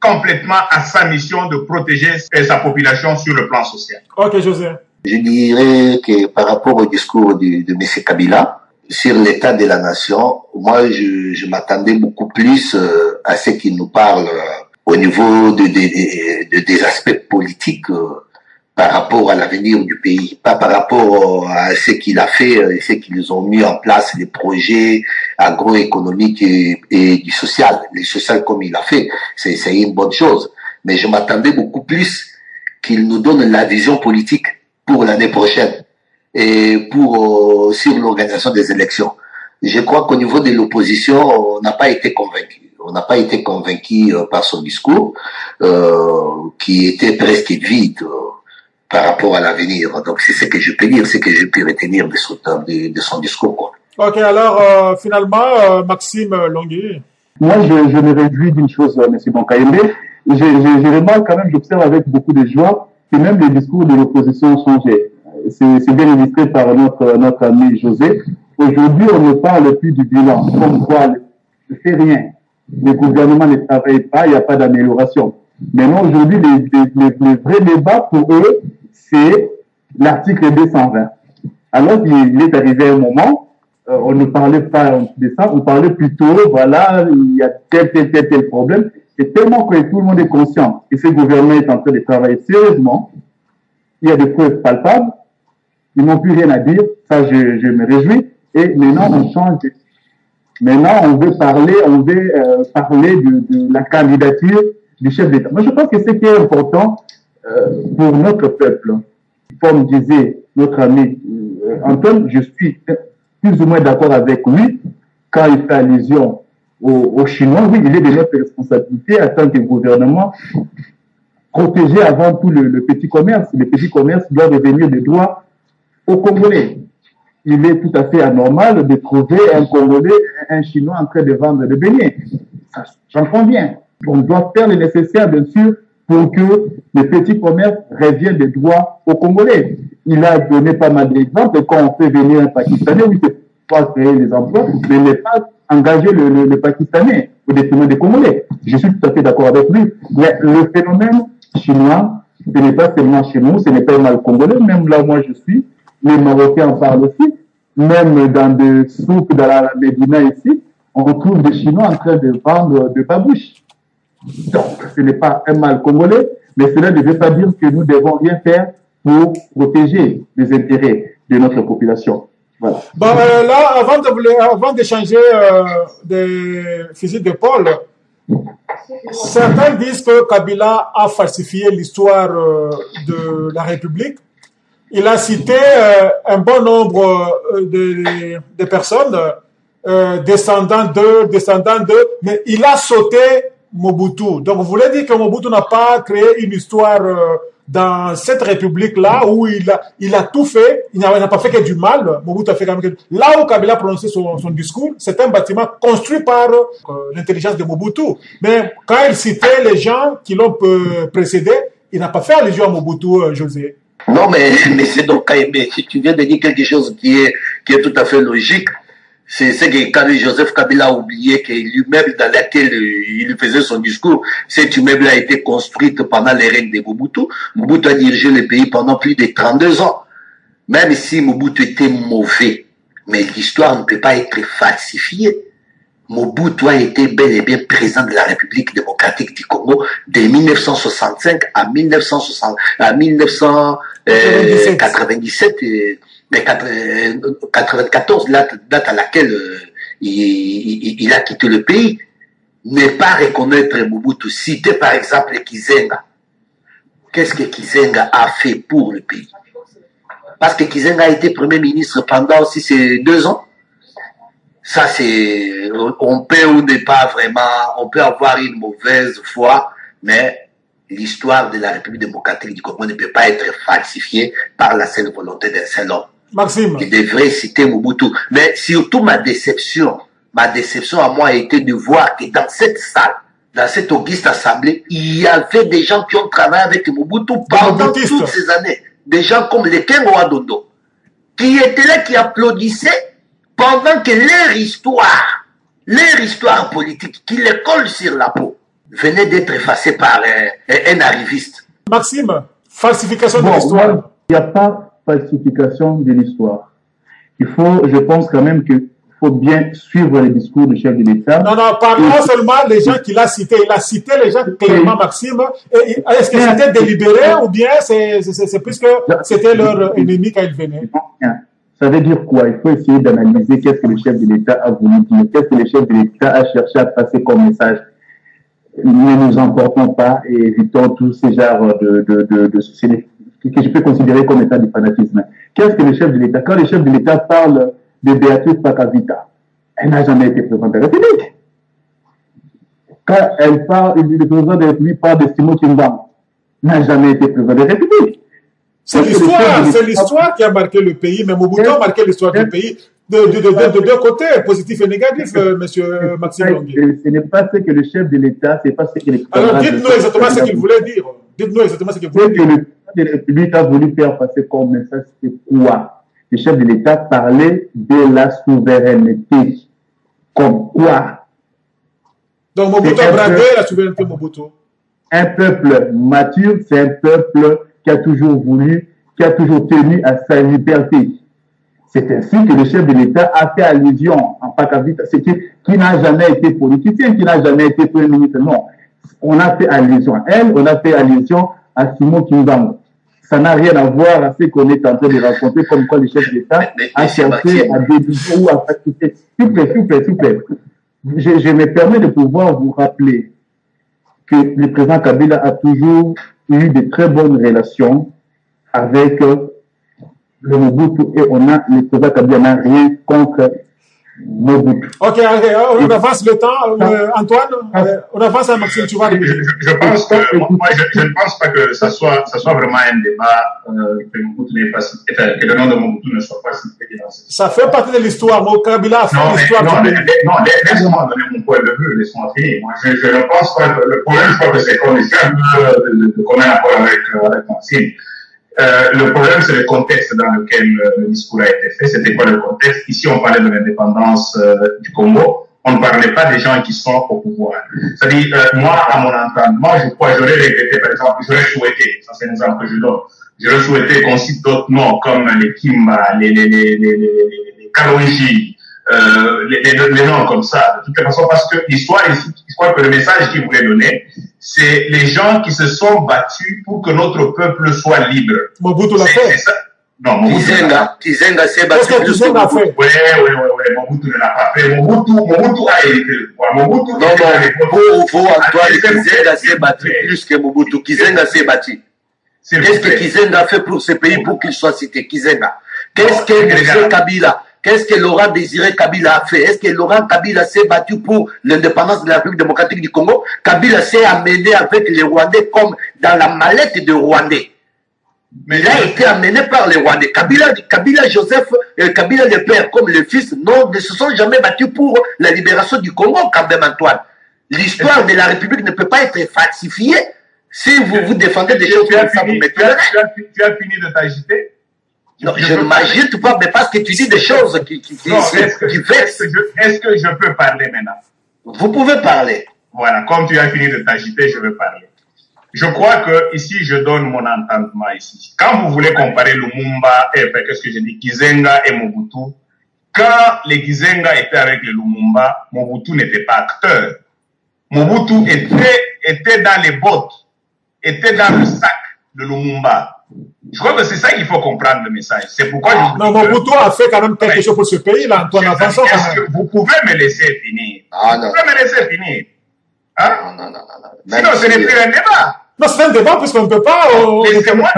complètement à sa mission de protéger sa population sur le plan social. Ok, José. Je dirais que par rapport au discours de M. Kabila sur l'état de la nation, moi, je m'attendais beaucoup plus à ce qu'il nous parle au niveau des aspects politiques par rapport à l'avenir du pays, pas par rapport à ce qu'il a fait et ce qu'ils ont mis en place, les projets agroéconomiques et du social. Le social comme il a fait, c'est une bonne chose. Mais je m'attendais beaucoup plus qu'il nous donne la vision politique pour l'année prochaine et pour sur l'organisation des élections. Je crois qu'au niveau de l'opposition, on n'a pas été convaincu. On n'a pas été convaincu par son discours, qui était presque vide par rapport à l'avenir. Donc c'est ce que je peux dire, c'est que je peux retenir de son discours, quoi. Ok, alors finalement, Maxime Longuet. Moi, je me réjouis d'une chose, M. Bonkayembe. Je remarque quand même, j'observe avec beaucoup de joie que même les discours de l'opposition ont changé. C'est bien illustré par notre ami José. Aujourd'hui, on ne parle plus du bilan. Comme quoi, ne fait rien. Le gouvernement ne travaille pas, il n'y a pas d'amélioration. Maintenant, aujourd'hui, les vrais débats pour eux, c'est l'article 220. Alors qu'il est arrivé un moment, on ne parlait pas de ça, on parlait plutôt, voilà, il y a tel problème. C'est tellement que tout le monde est conscient que ce gouvernement est en train de travailler sérieusement. Il y a des preuves palpables. Ils n'ont plus rien à dire. Ça, je me réjouis. Et maintenant, on change. Maintenant, on veut parler de la candidature du chef d'État. Moi, je pense que ce qui est important pour notre peuple, comme disait notre ami Antoine, je suis plus ou moins d'accord avec lui quand il fait allusion aux Chinois. Oui, il est de notre responsabilité en tant que gouvernement protéger avant tout le petit commerce. Le petit commerce doit devenir des droits aux Congolais. Il est tout à fait anormal de trouver un Congolais, un Chinois en train de vendre des beignets. J'entends bien. On doit faire le nécessaire, bien sûr, pour que le petit commerce revienne des droits aux Congolais. Il a donné pas mal d'exemples. Quand on fait venir un Pakistanais, oui, c'est pas créer les emplois, mais ne pas engager le Pakistanais au détriment des Congolais. Je suis tout à fait d'accord avec lui. Mais le phénomène chinois, ce n'est pas seulement chez nous, ce n'est pas mal congolais, même là où moi je suis, les Marocains en parlent aussi, même dans des soupes dans la Médina ici, on retrouve des Chinois en train de vendre de babouches. Donc, ce n'est pas un mal congolais, mais cela ne veut pas dire que nous devons rien faire pour protéger les intérêts de notre population. Voilà. Bon, là, avant d'échanger des fusils d'épaule, certains disent que Kabila a falsifié l'histoire de la République. Il a cité un bon nombre de personnes, descendants d'eux, mais il a sauté Mobutu. Donc, vous voulez dire que Mobutu n'a pas créé une histoire dans cette République-là où il a tout fait, il n'a pas fait que du mal. Mobutu a fait quand même que... Là où Kabila a prononcé son discours, c'est un bâtiment construit par l'intelligence de Mobutu. Mais quand il citait les gens qui l'ont précédé, il n'a pas fait allusion à Mobutu, José. Non, mais c'est donc, mais si tu viens de dire quelque chose qui est tout à fait logique, c'est ce que Joseph Kabila a oublié que l'immeuble dans lequel il faisait son discours, cet immeuble a été construit pendant les règnes de Mobutu. Mobutu a dirigé le pays pendant plus de 32 ans. Même si Mobutu était mauvais, mais l'histoire ne peut pas être falsifiée. Mobutu a été bel et bien président de la République démocratique du Congo de 1965 à 1997. 94, date à laquelle il a quitté le pays. Ne pas reconnaître Mobutu, citer par exemple Kizenga. Qu'est-ce que Kizenga a fait pour le pays? Parce que Kizenga a été Premier ministre pendant aussi ces 2 ans. Ça, c'est, on peut ou ne pas vraiment, on peut avoir une mauvaise foi, mais l'histoire de la République démocratique du Congo ne peut pas être falsifiée par la seule volonté d'un seul homme. Maxime. Il devrait citer Mobutu. Mais surtout ma déception à moi a été de voir que dans cette salle, dans cette auguste assemblée, il y avait des gens qui ont travaillé avec Mobutu pendant toutes ces années. Des gens comme les Kengo Adondo, qui étaient là, qui applaudissaient pendant que leur histoire politique, qui les colle sur la peau, venait d'être effacée par un arriviste. Maxime, falsification de l'histoire. Il n'y a pas falsification de l'histoire. Je pense quand même qu'il faut bien suivre les discours du chef de l'État. Non, parlons seulement des gens qu'il a cités. Il a cité les gens clairement, Maxime. Est-ce que c'était délibéré ou bien c'est puisque c'était leur ennemi quand ils venaient? Ça veut dire quoi? Il faut essayer d'analyser qu'est-ce que le chef de l'État a voulu dire, qu'est-ce que le chef de l'État a cherché à passer comme message. Ne nous emportons pas et évitons tous ces genres que je peux considérer comme état de fanatisme. Qu'est-ce que le chef de l'État? Quand le chef de l'État parle de Béatrice Pakavita, elle n'a jamais été présidente de la République. Quand elle parle, le président de la République parle de Simon Kimbangu, n'a jamais été président de la République. C'est l'histoire qui a marqué le pays, mais Mobutu a marqué l'histoire du pays de deux côtés, positif et négatif, monsieur Maxime Longuet. Ce n'est pas ce que le chef de l'État, c'est pas ce que les... Alors dites-nous exactement ce qu'il voulait dire. Dites-nous exactement ce qu'il voulait dire. Ce que le président de la République a voulu faire passer comme message, c'est quoi? Le chef de l'État parlait de la souveraineté. Comme quoi? Donc Mobutu a bradé la souveraineté Mobutu. Un peuple mature, c'est un peuple qui a toujours voulu, qui a toujours tenu à sa liberté. C'est ainsi que le chef de l'État a fait allusion en Pakavita, c'est qui n'a jamais été politicien, qui n'a jamais été premier ministre. Non. On a fait allusion à elle, on a fait allusion à Simon Kimbangu. Ça n'a rien à voir à ce qu'on est en train de raconter, comme quoi le chef de l'État a cherché à déviser ou à faciliter. S'il vous plaît. Je me permets de pouvoir vous rappeler que le président Kabila a toujours eu de très bonnes relations avec le Mobutu et le président Kabila n'a rien contre Mobutu. Ok, on avance le temps. Antoine, on avance à Maxime, tu vois. Je pense que, moi, je ne pense pas que ça soit vraiment un débat que Mobutu n'est pas, enfin, que le nom de Mobutu ne soit pas cité dans cette Ça fait partie de l'histoire. Kabila a fait l'histoire. Non, laisse-moi donner mon point de vue, laisse-moi finir. Moi, je ne pense pas que le problème, je crois que c'est qu'on essaie un peu de commun accord avec Maxime. Le problème, c'est le contexte dans lequel le discours a été fait. C'était quoi le contexte? Ici, on parlait de l'indépendance du Congo. On ne parlait pas des gens qui sont au pouvoir. C'est-à-dire, moi, à mon entendement, j'aurais regretté, par exemple, j'aurais souhaité, ça c'est un exemple que je donne, j'aurais souhaité qu'on cite d'autres noms comme les Kimba, les Kalonji, les noms comme ça, de toute façon, parce que l'histoire ici, je crois que le message qu'il voulait donner, c'est les gens qui se sont battus pour que notre peuple soit libre. Mobutu l'a fait. Non, Mobutu s'est battu plus que Mobutu. Oui, Mobutu ne l'a pas fait. Mobutu a hérité le pouvoir. Mobutu. Non, pour Antoine, Kizenga s'est battu plus que Mobutu. Kizenga s'est battu. Qu'est-ce que Kizenga a fait pour ce pays pour qu'il soit cité? Kizenga. Qu'est-ce que Kabila? Qu'est-ce que Laurent Désiré Kabila a fait? Est-ce que Laurent Kabila s'est battu pour l'indépendance de la République démocratique du Congo? Kabila s'est amené avec les Rwandais comme dans la mallette de Rwandais. Mais il a été amené par les Rwandais. Kabila Joseph, Kabila le père comme le fils, non, ne se sont jamais battus pour la libération du Congo, quand même, Antoine. L'histoire de la République ne peut pas être falsifiée. Si vous défendez des choses comme ça, vous mettez. Tu as fini de t'agiter? Non, je ne m'agite pas, mais parce que tu dis des choses qui vexent. Est-ce que je peux parler maintenant? Vous pouvez parler. Voilà, comme tu as fini de t'agiter, je vais parler. Je crois que ici, je donne mon entendement ici. Quand vous voulez comparer Lumumba et, qu'est-ce que je dis, Kizenga et Mobutu, quand les Kizenga étaient avec les Lumumba, Mobutu n'était pas acteur. Mobutu était dans les bottes, était dans le sac de Lumumba. Je crois que c'est ça qu'il faut comprendre le message. C'est pourquoi je vous dis Mobutu a fait quand même quelque chose pour ce pays, là, Antoine. Est-ce que vous pouvez me laisser finir? Vous pouvez me laisser finir? Hein? Non. Sinon, ce n'est plus un débat. Non, c'est un débat puisqu'on ne peut pas. Laissez-moi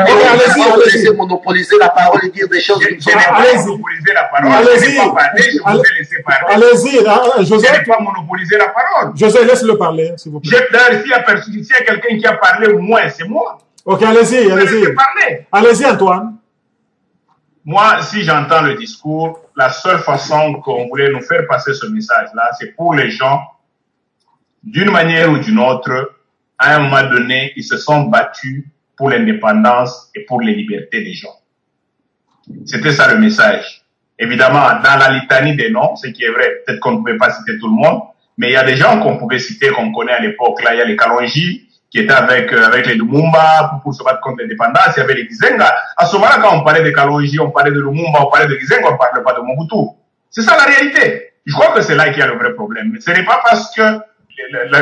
laisser monopoliser la parole et dire des choses. Je n'ai pas monopolisé la parole. Je n'ai pas parlé, je vous ai laissé parler. Allez-y, José. Je n'ai pas monopolisé la parole. José, laisse-le parler, s'il vous plaît. D'ailleurs, s'il y a quelqu'un qui a parlé moins, c'est moi. Ok, allez-y. Allez-y, Antoine. Moi, si j'entends le discours, la seule façon qu'on voulait nous faire passer ce message-là, c'est pour les gens, d'une manière ou d'une autre, à un moment donné, ils se sont battus pour l'indépendance et pour les libertés des gens. C'était ça le message. Évidemment, dans la litanie des noms, ce qui est vrai, peut-être qu'on ne pouvait pas citer tout le monde, mais il y a des gens qu'on pouvait citer, qu'on connaît à l'époque. Là, il y a les Kalonji, qui étaient avec les Lumumba pour se battre contre l'indépendance. Il y avait les Kizenga. À ce moment-là, quand on parlait de Kalonji, on parlait de Lumumba, on parlait de Kizenga, on ne parlait pas de Mobutu. C'est ça la réalité. Je crois que c'est là qu'il y a le vrai problème. Mais ce n'est pas parce que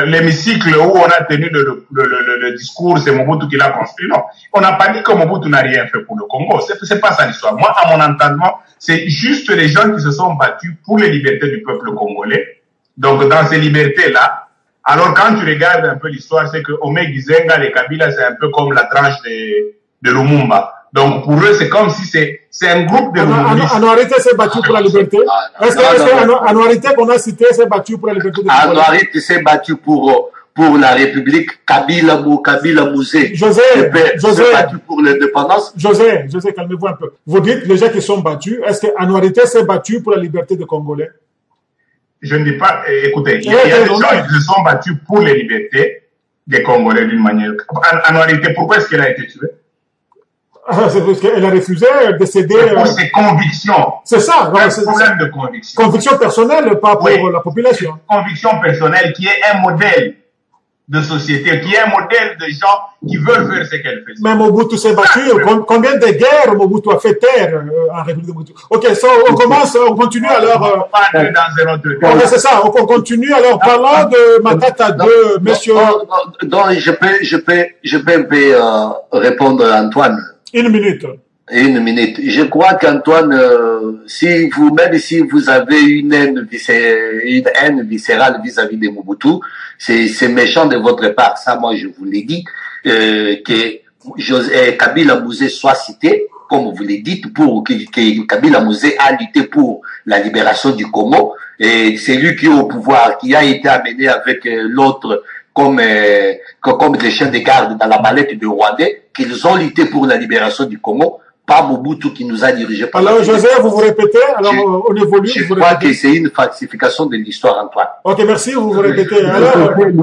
l'hémicycle où on a tenu le discours, c'est Mobutu qui l'a construit. Non, on n'a pas dit que Mobutu n'a rien fait pour le Congo. C'est pas ça l'histoire. Moi, à mon entendement, c'est juste les gens qui se sont battus pour les libertés du peuple congolais. Donc, dans ces libertés-là, alors quand tu regardes un peu l'histoire, c'est que Omé Gizenga, les Kabila, c'est un peu comme la tranche de Lumumba. Donc, pour eux, c'est comme si c'est un groupe de Lumumbistes. Anuarité s'est battu pour la liberté. Est-ce que Anuarité qu'on a cité s'est battu pour la liberté de Anuarité s'est battu pour la République. Kabila Mouzé. José, s'est battu pour l'indépendance. José, calmez-vous un peu. Vous dites les gens qui sont battus. Est-ce que Anuarité s'est battu pour la liberté des Congolais? Je ne dis pas, écoutez, il y a des gens qui se sont battus pour les libertés des Congolais d'une manière. Anuarité, pourquoi est-ce qu'elle a été tuée? C'est parce qu'elle a refusé de céder. Pour ses convictions. C'est ça. C'est un problème de conviction. Conviction personnelle, pas pour la population. Conviction personnelle qui est un modèle de société, qui est un modèle de gens qui veulent faire ce qu'elle fait. Mais Mobutu s'est battu. Combien de guerres Mobutu a fait taire en République de Mobutu? Ok, on continue alors. C'est ça, on continue alors. Parlant de Matata 2, monsieur. Donc, je peux un peu répondre à Antoine. Une minute. Je crois qu'Antoine, si vous avez une haine viscérale vis-à-vis de Mobutu, c'est méchant de votre part. Ça, moi, je vous l'ai dit, que Kabila Mouzé soit cité, comme vous l'avez dit, pour que Kabila Mouzé a lutté pour la libération du Congo. et c'est lui qui est au pouvoir, qui a été amené avec l'autre comme des chiens de garde dans la mallette de Rwandais, qu'ils ont lutté pour la libération du Congo, pas Mobutu qui nous a dirigés. Alors, José, vous vous répétez, alors on évolue. Je crois que c'est une falsification de l'histoire, Antoine. Ok, merci, vous vous répétez. Alors, il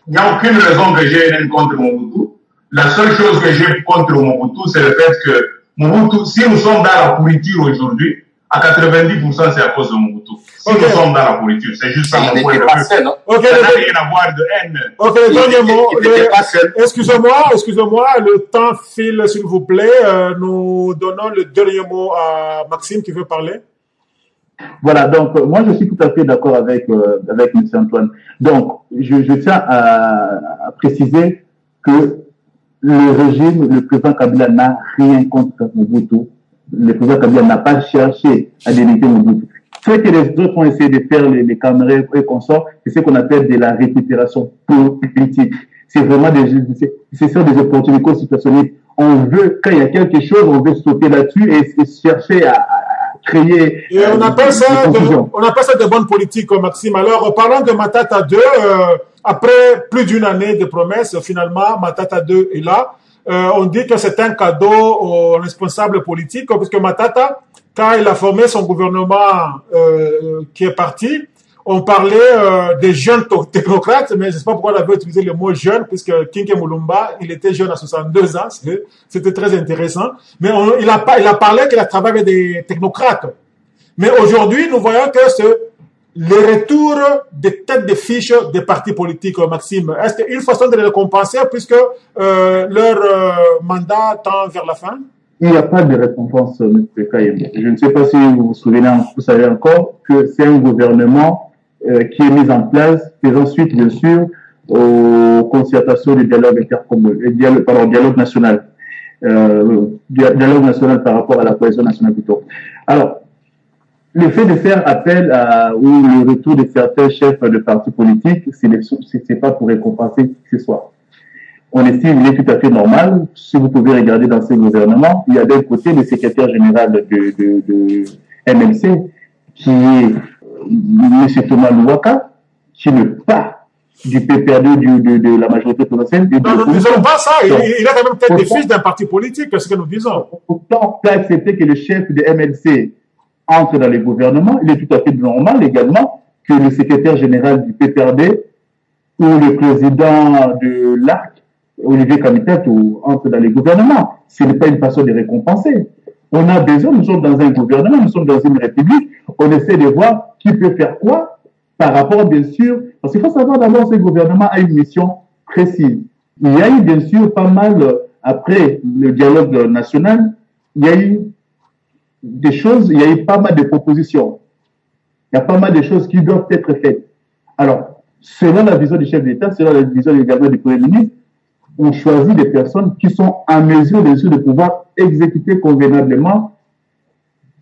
n'y a aucune raison que j'ai contre Mobutu. La seule chose que j'ai contre Mobutu, c'est le fait que Mobutu, si nous sommes dans la pourriture aujourd'hui, à 90%, c'est à cause de Mobutu. Si nous sommes dans la pourriture, c'est juste ça mon point de vue. Ça n'a rien à voir de haine. Ok, le dernier mot. Excusez-moi, le temps file, s'il vous plaît. Nous donnons le dernier mot à Maxime qui veut parler. Voilà, donc moi je suis tout à fait d'accord avec M. Antoine. Donc, je tiens à préciser que le régime, le président Kabila n'a rien contre Mobutu. Le président Kabila n'a pas cherché à délimiter Mobutu. Ce que les autres ont essayé de faire, les camarades et consorts, c'est ce qu'on appelle de la récupération politique. C'est vraiment des opportunités situationnelles. On veut, quand il y a quelque chose, on veut sauter là-dessus et chercher à créer. Et on appelle ça de bonne politique, Maxime. Alors, parlons de Matata 2. Après plus d'une année de promesses, finalement, Matata 2 est là. On dit que c'est un cadeau aux responsables politiques, puisque Matata, quand il a formé son gouvernement qui est parti, on parlait des jeunes technocrates, mais je ne sais pas pourquoi on avait utilisé le mot jeune, puisque Kinke Mulumba, il était jeune à 62 ans, c'était très intéressant. Mais il a parlé qu'il a travaillé avec des technocrates. Mais aujourd'hui, nous voyons que le retour des têtes de fiches des partis politiques, Maxime, est-ce qu'une façon de les compenser puisque leur mandat tend vers la fin? Il n'y a pas de récompense, M. Kayem. Je ne sais pas si vous vous savez encore que c'est un gouvernement qui est mis en place, faisant suite, bien sûr, aux concertations du dialogue dialogue national. Dialogue national par rapport à la cohésion nationale plutôt. Alors, le fait de faire appel ou le retour de certains chefs de partis politiques, c'est pas pour récompenser qui que ce soit. On estime qu'il est tout à fait normal. Si vous pouvez regarder dans ces gouvernements, il y a d'un côté le secrétaire général de MLC, qui est M. Thomas Louaka, qui n'est pas du PPRD de la majorité présidentielle. Non, nous ne disons pas ça. Il a quand même peut-être des fiches d'un parti politique, c'est ce que nous disons. Pourtant, on peut accepter que le chef de MLC entre dans les gouvernements, il est tout à fait normal également que le secrétaire général du PPRD ou le président de l'ARC, Olivier Kamitet, entre dans les gouvernements. Ce n'est pas une façon de récompenser. On a besoin, nous sommes dans un gouvernement, nous sommes dans une république, on essaie de voir qui peut faire quoi par rapport, bien sûr, parce qu'il faut savoir d'abord que ce gouvernement a une mission précise. Il y a eu, bien sûr, pas mal, après le dialogue national, il y a eu des choses, il y a eu pas mal de propositions. Il y a pas mal de choses qui doivent être faites. Alors, selon la vision du chef d'État, selon la vision également du Premier ministre, on choisit des personnes qui sont en mesure, bien sûr, de pouvoir exécuter convenablement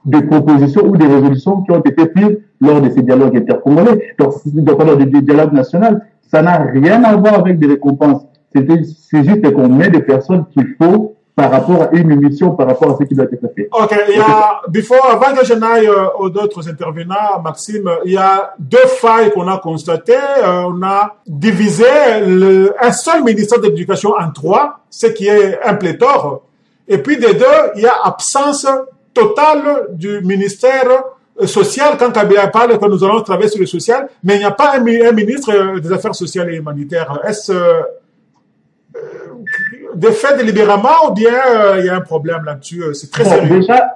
des propositions ou des résolutions qui ont été prises lors de ces dialogues intercongolais. Donc, pendant des dialogues nationaux, ça n'a rien à voir avec des récompenses. C'est juste qu'on met des personnes qu'il faut par rapport à une mission, par rapport à ce qui doit être fait. Ok, avant que je n'aille aux autres intervenants, Maxime, il y a deux failles qu'on a constatées. On a divisé un seul ministère de l'Éducation en trois, ce qui est un pléthore. Et puis des deux, il y a absence totale du ministère social. Quand Kabila parle que nous allons travailler sur le social, mais il n'y a pas un ministre des Affaires sociales et humanitaires. Est-ce des faits délibérément ou bien il y a un problème là-dessus? C'est très sérieux. Déjà,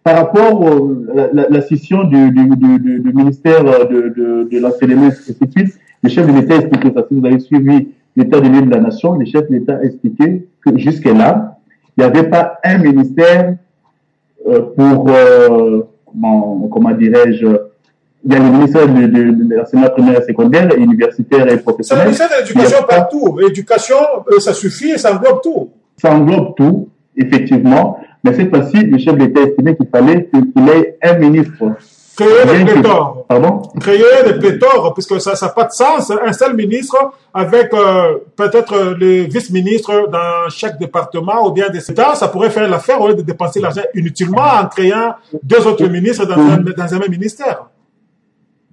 par rapport à la scission du ministère de l'enseignement spécifique, le chef de l'État a expliqué ça. Si vous avez suivi l'état de l'île de la nation, le chef de l'État a expliqué que jusque-là, il n'y avait pas un ministère pour, comment dirais-je, il y a le ministère de l'enseignement primaire et secondaire, universitaire et professionnel. C'est le ministère de l'éducation partout. L'éducation, ça suffit, ça englobe tout. Ça englobe tout, effectivement. Mais cette fois-ci, le chef d'État estimait qu'il fallait qu'il ait un ministre Créer des pléthores. Pardon? Créer des pléthores, puisque ça n'a pas de sens. Un seul ministre avec peut-être les vice-ministres dans chaque département ou bien des États, ça pourrait faire l'affaire au lieu de dépenser l'argent inutilement en créant deux autres ministres dans un même ministère.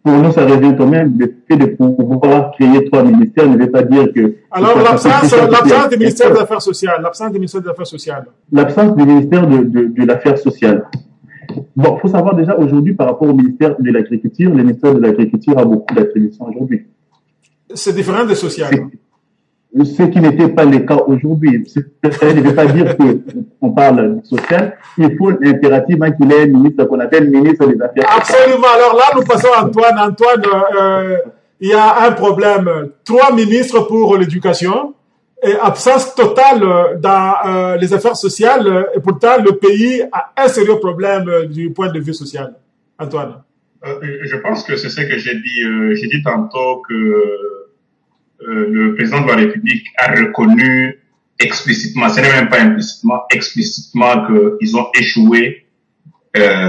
Pour nous, ça revient quand même. Le fait de pouvoir créer 3 ministères ne veut pas dire que... Alors, l'absence du ministère des Affaires sociales. L'absence du ministère des Affaires sociales. L'absence du ministère de l'Affaires sociales. Bon, il faut savoir déjà aujourd'hui, par rapport au ministère de l'Agriculture, le ministère de l'Agriculture a beaucoup d'attributions aujourd'hui. C'est différent des sociales. Ce qui n'était pas le cas aujourd'hui. Ça ne veut pas dire qu'on parle du social. Il faut impérativement qu'il ait un ministre qu'on appelle ministre des Affaires sociales. Absolument. Alors là, nous passons à Antoine. Antoine, il y a un problème. 3 ministres pour l'éducation et absence totale dans les affaires sociales. Et pourtant, le pays a un sérieux problème du point de vue social. Antoine. Je pense que c'est ce que j'ai dit. J'ai dit tantôt que le président de la République a reconnu explicitement, ce n'est même pas implicitement, explicitement qu'ils ont échoué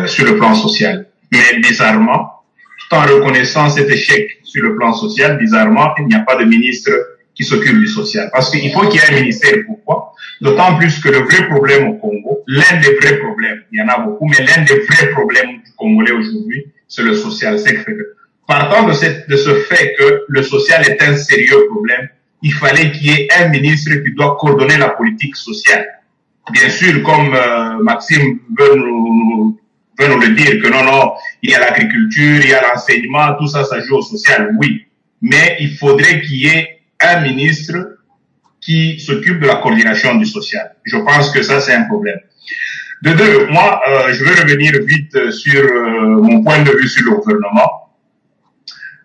sur le plan social. Mais bizarrement, tout en reconnaissant cet échec sur le plan social, bizarrement, il n'y a pas de ministre qui s'occupe du social. Parce qu'il faut qu'il y ait un ministère. Pourquoi? D'autant plus que le vrai problème au Congo, l'un des vrais problèmes, il y en a beaucoup, mais l'un des vrais problèmes du Congolais aujourd'hui, c'est le social. C'est que partant de ce fait que le social est un sérieux problème, il fallait qu'il y ait un ministre qui doit coordonner la politique sociale. Bien sûr, comme Maxime veut nous le dire, que non, il y a l'agriculture, il y a l'enseignement, tout ça, ça joue au social, oui. Mais il faudrait qu'il y ait un ministre qui s'occupe de la coordination du social. Je pense que ça, c'est un problème. De deux, moi, je vais revenir vite sur mon point de vue sur le gouvernement.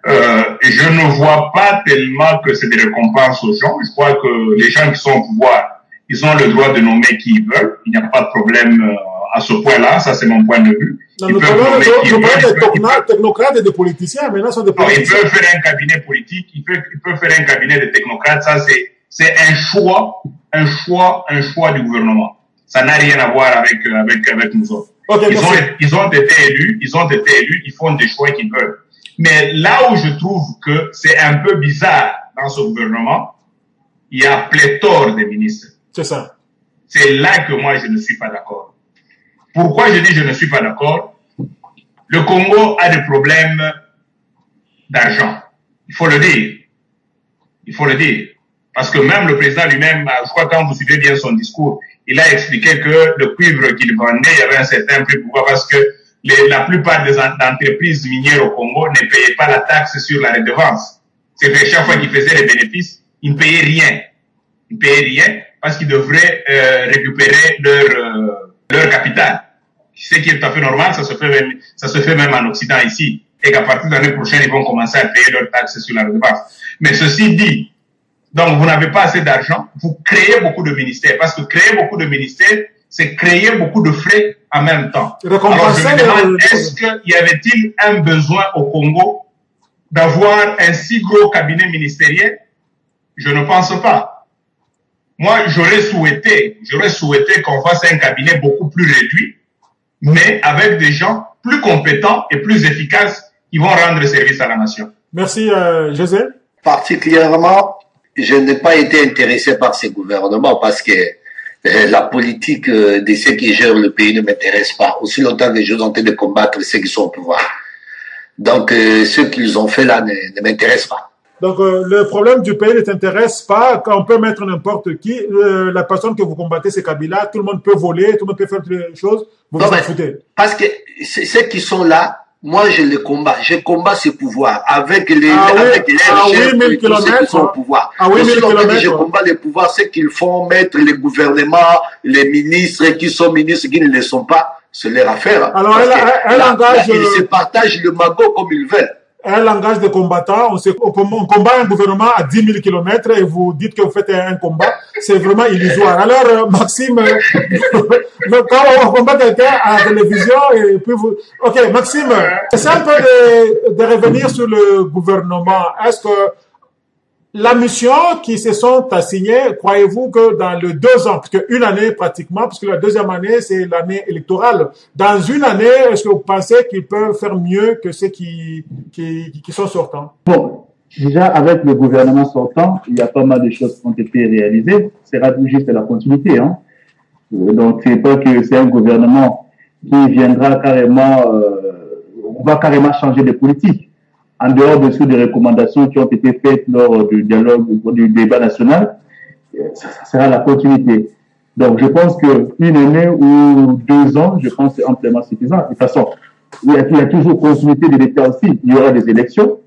Je ne vois pas tellement que c'est des récompenses aux gens. Je crois que les gens qui sont au pouvoir, ils ont le droit de nommer qui ils veulent. Il n'y a pas de problème à ce point-là. Ça, c'est mon point de vue. Ils peuvent nommer qui ils veulent. Des technocrates et des politiciens, maintenant sont des politiciens. Ils peuvent faire un cabinet politique. Ils peuvent faire un cabinet de technocrates. Ça, c'est un choix du gouvernement. Ça n'a rien à voir avec nous autres. Okay, ils ont été élus. Ils font des choix qu'ils veulent. Mais là où je trouve que c'est un peu bizarre dans ce gouvernement, il y a pléthore de ministres. C'est ça. C'est là que moi, je ne suis pas d'accord. Pourquoi je dis je ne suis pas d'accord? Le Congo a des problèmes d'argent. Il faut le dire. Il faut le dire. Parce que même le président lui-même, je crois quand vous suivez bien son discours, il a expliqué que le cuivre qu'il vendait, il y avait un certain prix. Pourquoi? Parce que la plupart des entreprises minières au Congo ne payaient pas la taxe sur la redevance. C'est que chaque fois qu'ils faisaient les bénéfices, ils ne payaient rien. Ils ne payaient rien parce qu'ils devraient récupérer leur capital. Ce qui est tout à fait normal, ça se fait même en Occident ici. Et qu'à partir de l'année prochaine, ils vont commencer à payer leurs taxes sur la redevance. Mais ceci dit, donc vous n'avez pas assez d'argent, vous créez beaucoup de ministères. Parce que créer beaucoup de ministères, c'est créer beaucoup de frais en même temps. Alors je me demande, est-ce qu'il y avait-il un besoin au Congo d'avoir un si gros cabinet ministériel? Je ne pense pas. Moi, j'aurais souhaité qu'on fasse un cabinet beaucoup plus réduit, mais avec des gens plus compétents et plus efficaces qui vont rendre service à la nation. Merci, José. Particulièrement, je n'ai pas été intéressé par ces gouvernements parce que la politique de ceux qui gèrent le pays ne m'intéresse pas. Aussi longtemps que je suis en train de combattre ceux qui sont au pouvoir. Donc, ce qu'ils ont fait là ne m'intéresse pas. Donc, le problème du pays ne t'intéresse pas. Quand on peut mettre n'importe qui, la personne que vous combattez, c'est Kabila. Tout le monde peut voler, tout le monde peut faire toutes les choses. Vous vous en foutez. Parce que ceux qui sont là, moi, je les combats. Je combats ce pouvoir avec les chefs qui sont au pouvoir. Aussi longtemps que je combats le pouvoir, c'est qu'ils font mettre les gouvernements, les ministres qui sont ministres, qui ne le sont pas, c'est leur affaire. Alors, ils se partagent le magot comme ils veulent. Un langage de combattant, on combat un gouvernement à 10 000 km et vous dites que vous faites un combat, c'est vraiment illusoire. Alors, Maxime, quand on combat quelqu'un à la télévision et puis vous... Ok, Maxime, c'est un peu de revenir sur le gouvernement. Est-ce que La mission qui se sont assignés, croyez-vous que dans les 2 ans, parce qu'une année pratiquement, parce que la deuxième année, c'est l'année électorale, dans une année, est-ce que vous pensez qu'ils peuvent faire mieux que ceux qui sont sortants? Bon, déjà, avec le gouvernement sortant, il y a pas mal de choses qui ont été réalisées. C'est juste la continuité. Hein. Donc, c'est pas que c'est un gouvernement qui viendra carrément, on va carrément changer de politique. En dehors de ces recommandations qui ont été faites lors du dialogue, du débat national, ça sera la continuité. Donc, je pense qu'une année ou 2 ans, je pense que c'est amplement suffisant. De toute façon, il y a toujours continuité de l'État aussi. Il y aura des élections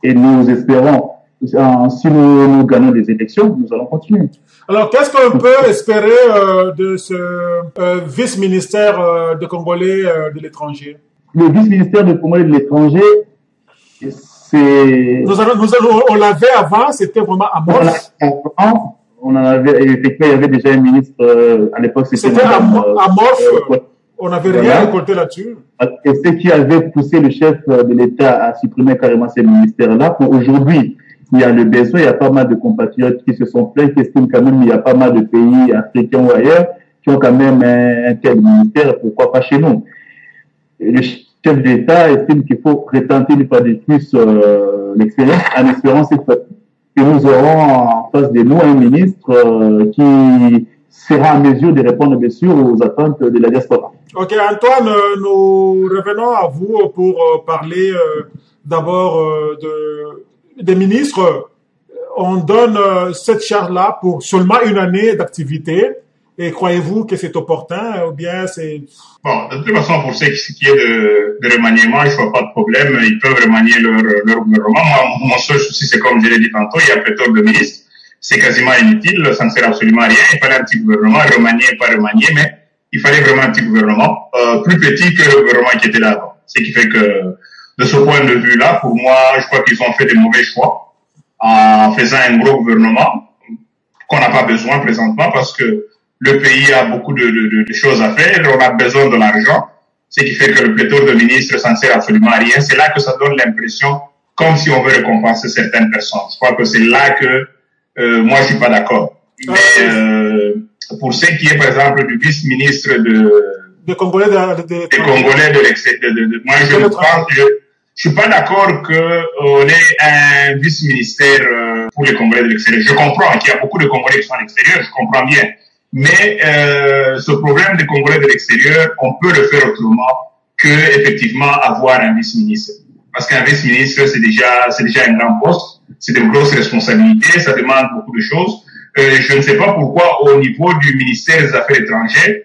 et nous espérons, si nous gagnons des élections, nous allons continuer. Alors, qu'est-ce qu'on peut espérer de ce vice-ministère de Congolais de l'étranger? Le vice-ministère de Congolais de l'étranger, c'est... On l'avait avant, c'était vraiment amorce. On en avait, effectivement, il y avait déjà un ministre, à l'époque, c'était amorphe. On n'avait rien récolté là-dessus. Et ce qui avait poussé le chef de l'État à supprimer carrément ces ministères-là. Aujourd'hui, il y a le besoin, il y a pas mal de compatriotes qui se sont plaints, qui estiment quand même qu'il y a pas mal de pays africains ou ailleurs qui ont quand même un tel ministère, pourquoi pas chez nous. Et le chef d'État estime qu'il faut retenter une fois de plus l'expérience, en espérant que nous aurons en face de nous un ministre qui sera en mesure de répondre bien sûr aux attentes de la diaspora. Ok, Antoine, nous revenons à vous pour parler d'abord des ministres. On donne cette charge-là pour seulement une année d'activité. Et croyez-vous que c'est opportun ou bien c'est... Bon, de toute façon, pour ce qui est de remaniement, je vois pas de problème. Ils peuvent remanier leur gouvernement. Moi, mon seul souci, c'est comme je l'ai dit tantôt, il y a pléthore de ministres. C'est quasiment inutile, ça ne sert absolument à rien. Il fallait un petit gouvernement, remanié, pas remanié, mais il fallait vraiment un petit gouvernement, plus petit que le gouvernement qui était là avant. Ce qui fait que, de ce point de vue-là, pour moi, je crois qu'ils ont fait des mauvais choix en faisant un gros gouvernement qu'on n'a pas besoin présentement parce que le pays a beaucoup de choses à faire, on a besoin de l'argent, ce qui fait que le pléthore de ministres, ça ne sert absolument à rien. C'est là que ça donne l'impression comme si on veut récompenser certaines personnes. Je crois que c'est là que moi, je suis pas d'accord. Mais pour ce qui est, par exemple, du vice-ministre des Congolais de l'extérieur, moi, je suis pas d'accord qu'on ait un vice-ministère pour les Congolais de l'extérieur. Je comprends qu'il y a beaucoup de Congolais qui sont à l'extérieur, je comprends bien. Mais ce problème des Congolais de l'extérieur, on peut le faire autrement que effectivement avoir un vice-ministre. Parce qu'un vice-ministre, c'est déjà un grand poste, c'est de grosses responsabilités, ça demande beaucoup de choses. Je ne sais pas pourquoi au niveau du ministère des Affaires étrangères,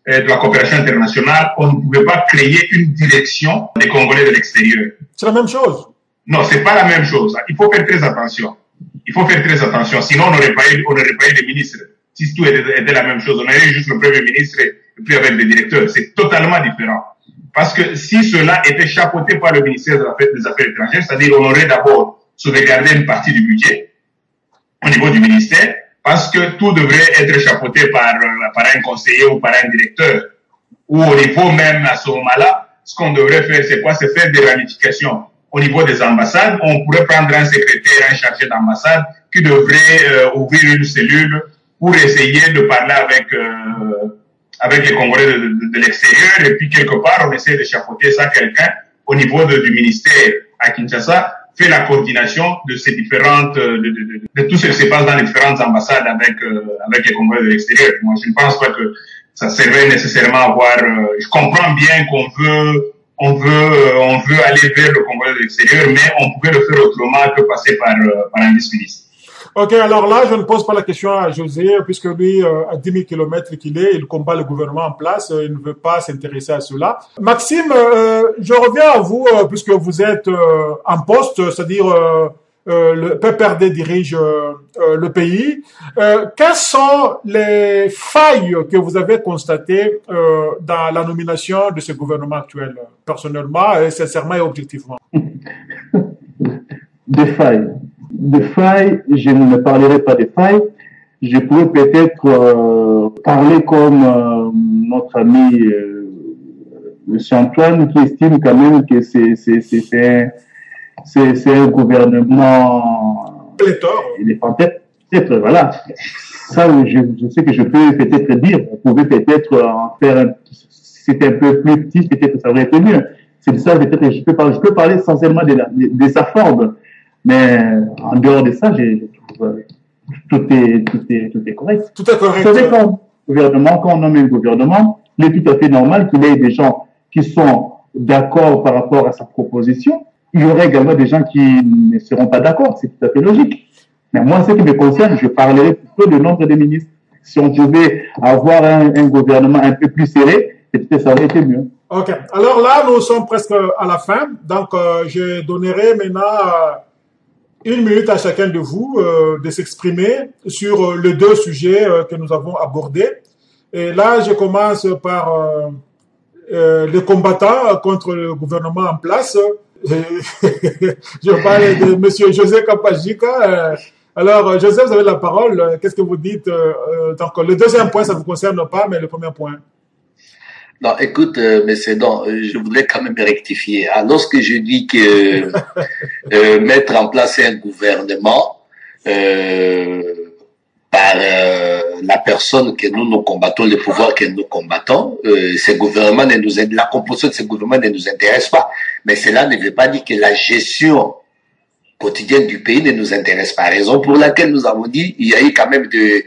de la coopération internationale, on ne pouvait pas créer une direction des Congolais de l'extérieur. C'est la même chose. Non, c'est pas la même chose. Il faut faire très attention. Il faut faire très attention. Sinon, on n'aurait pas eu de ministre. Si tout était la même chose, on aurait juste le premier ministre et puis avec des directeurs. C'est totalement différent. Parce que si cela était chapeauté par le ministère des Affaires étrangères, c'est-à-dire on aurait d'abord sauvegardé une partie du budget au niveau du ministère, parce que tout devrait être chapeauté par un conseiller ou par un directeur. Ou au niveau même à ce moment-là, ce qu'on devrait faire, c'est quoi? C'est faire des ramifications. Au niveau des ambassades, on pourrait prendre un secrétaire, un chargé d'ambassade qui devrait ouvrir une cellule pour essayer de parler avec les Congolais de l'extérieur, et puis quelque part, on essaie de chapeauter ça quelqu'un au niveau du ministère à Kinshasa, fait la coordination de ces différentes, de tout ce qui se passe dans les différentes ambassades avec les Congolais de l'extérieur. Moi, je ne pense pas que ça servait nécessairement à avoir, je comprends bien on veut aller vers le Congolais de l'extérieur, mais on pouvait le faire autrement que passer par un vice-ministre. Ok, alors là, je ne pose pas la question à José, puisque lui, à 10 000 kilomètres qu'il est, il combat le gouvernement en place, il ne veut pas s'intéresser à cela. Maxime, je reviens à vous, puisque vous êtes en poste, c'est-à-dire le PPRD dirige le pays. Quelles sont les failles que vous avez constatées dans la nomination de ce gouvernement actuel, personnellement, et sincèrement et objectivement? Des failles. De failles, je ne parlerai pas de failles. Je pourrais peut-être parler comme notre ami M. Antoine, qui estime quand même que c'est un gouvernement pléthore. Les fantasmes, peut-être, voilà. Ça, je sais que je peux peut-être dire, on pouvait peut-être en faire si c'était un peu plus petit, peut-être que ça aurait été mieux. C'est ça, peut-être, je peux parler essentiellement de sa forme. Mais en dehors de ça, tout est correct. Tout est correct. Vous savez, quand on nomme un gouvernement, il est tout à fait normal qu'il y ait des gens qui sont d'accord par rapport à sa proposition. Il y aurait également des gens qui ne seront pas d'accord. C'est tout à fait logique. Mais moi, ce qui me concerne, je parlerai plutôt du nombre de ministres. Si on pouvait avoir un gouvernement un peu plus serré, peut-être ça aurait été mieux. Ok. Alors là, nous sommes presque à la fin. Donc, je donnerai maintenant 1 minute à chacun de vous de s'exprimer sur les 2 sujets que nous avons abordés. Et là, je commence par les combattants contre le gouvernement en place. Je parle de M. José Kapajika. Alors, José, vous avez la parole. Qu'est-ce que vous dites? Donc, le 2e point, ça ne vous concerne pas, mais le 1er point. Non, écoute, mais c'est donc, je voudrais quand même rectifier. Hein. Lorsque je dis que mettre en place un gouvernement par la personne que nous combattons, le pouvoir que nous combattons, ce gouvernement la composition de ce gouvernement ne nous intéresse pas. Mais cela ne veut pas dire que la gestion quotidienne du pays ne nous intéresse pas. Raison pour laquelle nous avons dit, il y a eu quand même de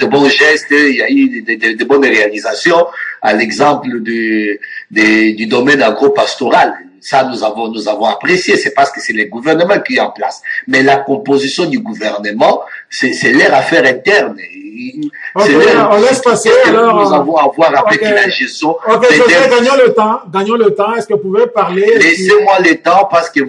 bons gestes, il y a eu de bonnes réalisations, à l'exemple du domaine agro-pastoral. Ça, nous avons apprécié. C'est parce que c'est le gouvernement qui est en place. Mais la composition du gouvernement, c'est leur affaire interne. Okay, on laisse passer. Alors, nous avons à voir avec la gestion. Ok, José, gagnons le temps. Est-ce que vous pouvez parler? Laissez-moi le temps parce que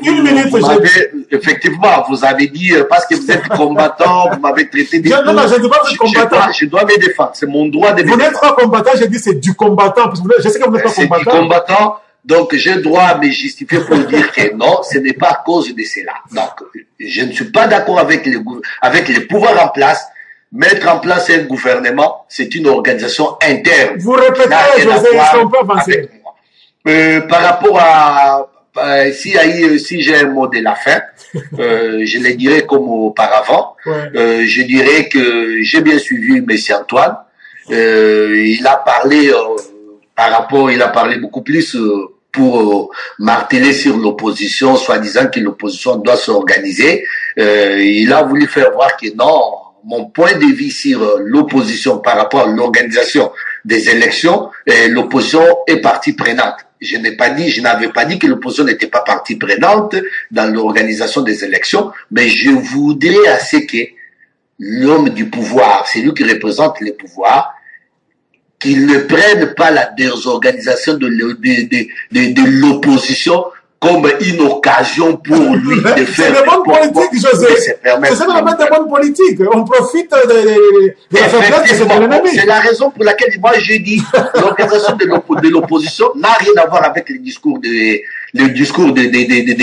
vous avez dit, parce que vous êtes combattant, vous m'avez traité de non, je ne dis pas que vous êtes combattant. Je dois me défendre. C'est mon droit de me défendre. Vous n'êtes pas combattant, j'ai dit c'est du combattant. Parce que je sais que vous n'êtes pas combattant. C'est du combattant. Donc, je dois me justifier pour dire que non, ce n'est pas à cause de cela. Donc, je ne suis pas d'accord avec les pouvoirs en place. Mettre en place un gouvernement, c'est une organisation interne. Vous répétez, José, ils sont pas avancés. Par rapport à, si j'ai un mot de la fin, je le dirais comme auparavant. Ouais. Je dirais que j'ai bien suivi M. Antoine. Il a parlé, il a parlé beaucoup plus pour marteler sur l'opposition, soi-disant que l'opposition doit s'organiser. Il a voulu faire voir que non, mon point de vue sur l'opposition par rapport à l'organisation des élections, l'opposition est partie prenante. Je n'avais pas dit que l'opposition n'était pas partie prenante dans l'organisation des élections, mais je voudrais à ce que l'homme du pouvoir, c'est lui qui représente le pouvoir, qu'il ne prenne pas la désorganisation de l'opposition comme une occasion pour lui de faire... C'est de bonne politique, José. C'est vraiment de bonne politique. On profite de la faiblesse de l'ennemi. C'est la raison pour laquelle moi j'ai dit l'organisation de l'opposition n'a rien à voir avec le discours de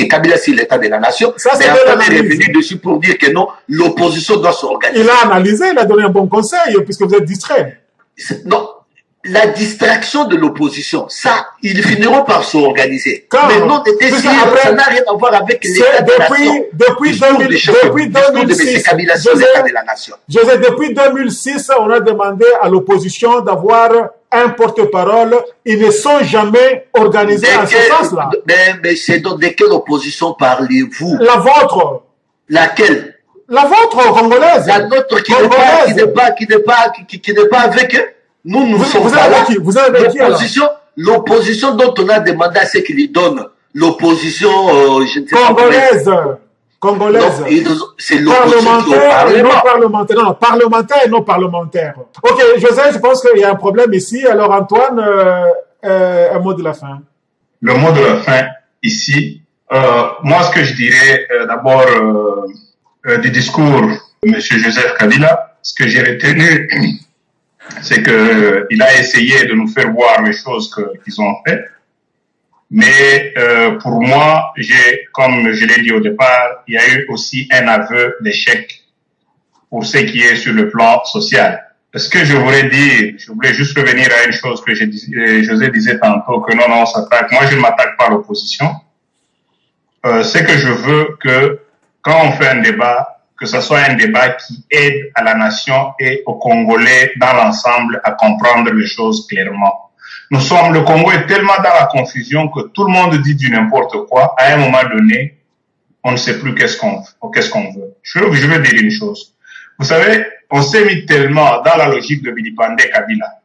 Kabila sur l'état de la nation. Ça, mais Antoine est revenu dessus pour dire que non, l'opposition doit s'organiser. Il a analysé, il a donné un bon conseil, puisque vous êtes distrait. Non. La distraction de l'opposition, ça, ils finiront par s'organiser. Mais non, ça n'a rien à voir avec l'état de la nation. Depuis 2006, on a demandé à l'opposition d'avoir un porte-parole. Ils ne sont jamais organisés en ce sens-là. Mais c'est de quelle opposition parlez-vous? La vôtre. Laquelle? La vôtre congolaise. La nôtre qui n'est pas avec eux. Nous sommes pas là. Vous avez qui l'opposition dont on a demandé à ce qu'il y donne, l'opposition, je ne sais pas. Congolaise. C'est l'opposition qui est au Parlement. Non, parlementaire et non parlementaire. Ok, José, je pense qu'il y a un problème ici. Alors, Antoine, un mot de la fin. Le mot de la fin, ici, moi, ce que je dirais, d'abord, du discours de M. Joseph Kabila, ce que j'ai retenu, c'est que il a essayé de nous faire voir les choses qu'ils ont faites. Mais pour moi, comme je l'ai dit au départ, il y a eu aussi un aveu d'échec pour ce qui est sur le plan social. Ce que je voulais dire, je voulais juste revenir à une chose que José disait tantôt, que non, on s'attaque. Moi, je ne m'attaque pas à l'opposition. c'est que je veux que quand on fait un débat, que ce soit un débat qui aide à la nation et aux Congolais dans l'ensemble à comprendre les choses clairement. Le Congo est tellement dans la confusion que tout le monde dit du n'importe quoi. À un moment donné, on ne sait plus qu'est-ce qu'on veut. Je veux dire une chose. Vous savez, on s'est mis tellement dans la logique de vilipender Kabila.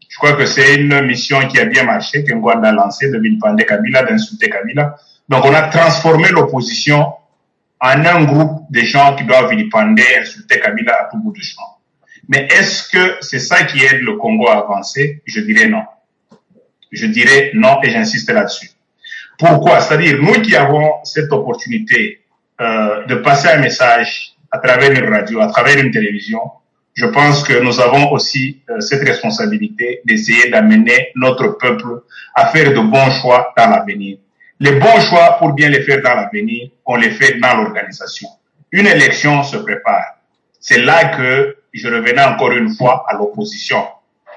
Je crois que c'est une mission qui a bien marché, que Ngwanda a lancé, de vilipender Kabila, d'insulter Kabila. Donc on a transformé l'opposition en un groupe de gens qui doivent vilipender, insulter Kabila à tout bout de champ. Mais est-ce que c'est ça qui aide le Congo à avancer? Je dirais non. Je dirais non et j'insiste là-dessus. Pourquoi? C'est-à-dire, nous qui avons cette opportunité de passer un message à travers une radio, à travers une télévision, je pense que nous avons aussi cette responsabilité d'essayer d'amener notre peuple à faire de bons choix dans l'avenir. Les bons choix, pour bien les faire dans l'avenir, on les fait dans l'organisation. Une élection se prépare. C'est là que je revenais encore une fois à l'opposition.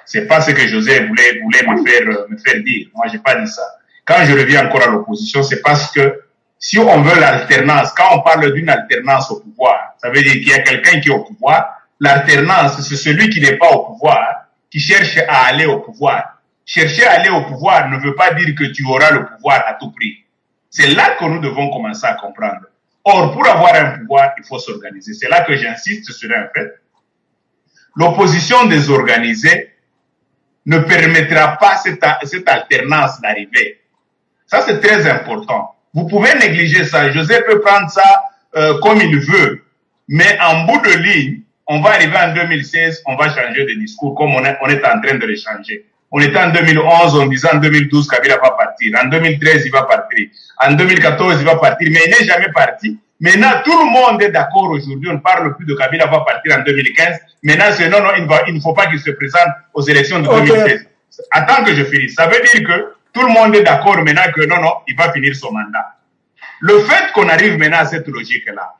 C'est pas ce que José voulait me faire dire. Moi, j'ai pas dit ça. Quand je reviens encore à l'opposition, c'est parce que si on veut l'alternance, quand on parle d'une alternance au pouvoir, ça veut dire qu'il y a quelqu'un qui est au pouvoir. L'alternance, c'est celui qui n'est pas au pouvoir, qui cherche à aller au pouvoir. Chercher à aller au pouvoir ne veut pas dire que tu auras le pouvoir à tout prix. C'est là que nous devons commencer à comprendre. Or, pour avoir un pouvoir, il faut s'organiser. C'est là que j'insiste sur un fait. L'opposition désorganisée ne permettra pas cette alternance d'arriver. Ça, c'est très important. Vous pouvez négliger ça. José peut prendre ça comme il veut. Mais en bout de ligne, on va arriver en 2016, on va changer de discours comme on est en train de le changer. On était en 2011, on disait en 2012 Kabila va partir. En 2013, il va partir. En 2014, il va partir. Mais il n'est jamais parti. Maintenant, tout le monde est d'accord aujourd'hui. On ne parle plus de Kabila va partir en 2015. Maintenant, c'est non, il ne faut pas qu'il se présente aux élections de 2016. Attends que je finisse. Ça veut dire que tout le monde est d'accord maintenant que non, il va finir son mandat. Le fait qu'on arrive maintenant à cette logique-là,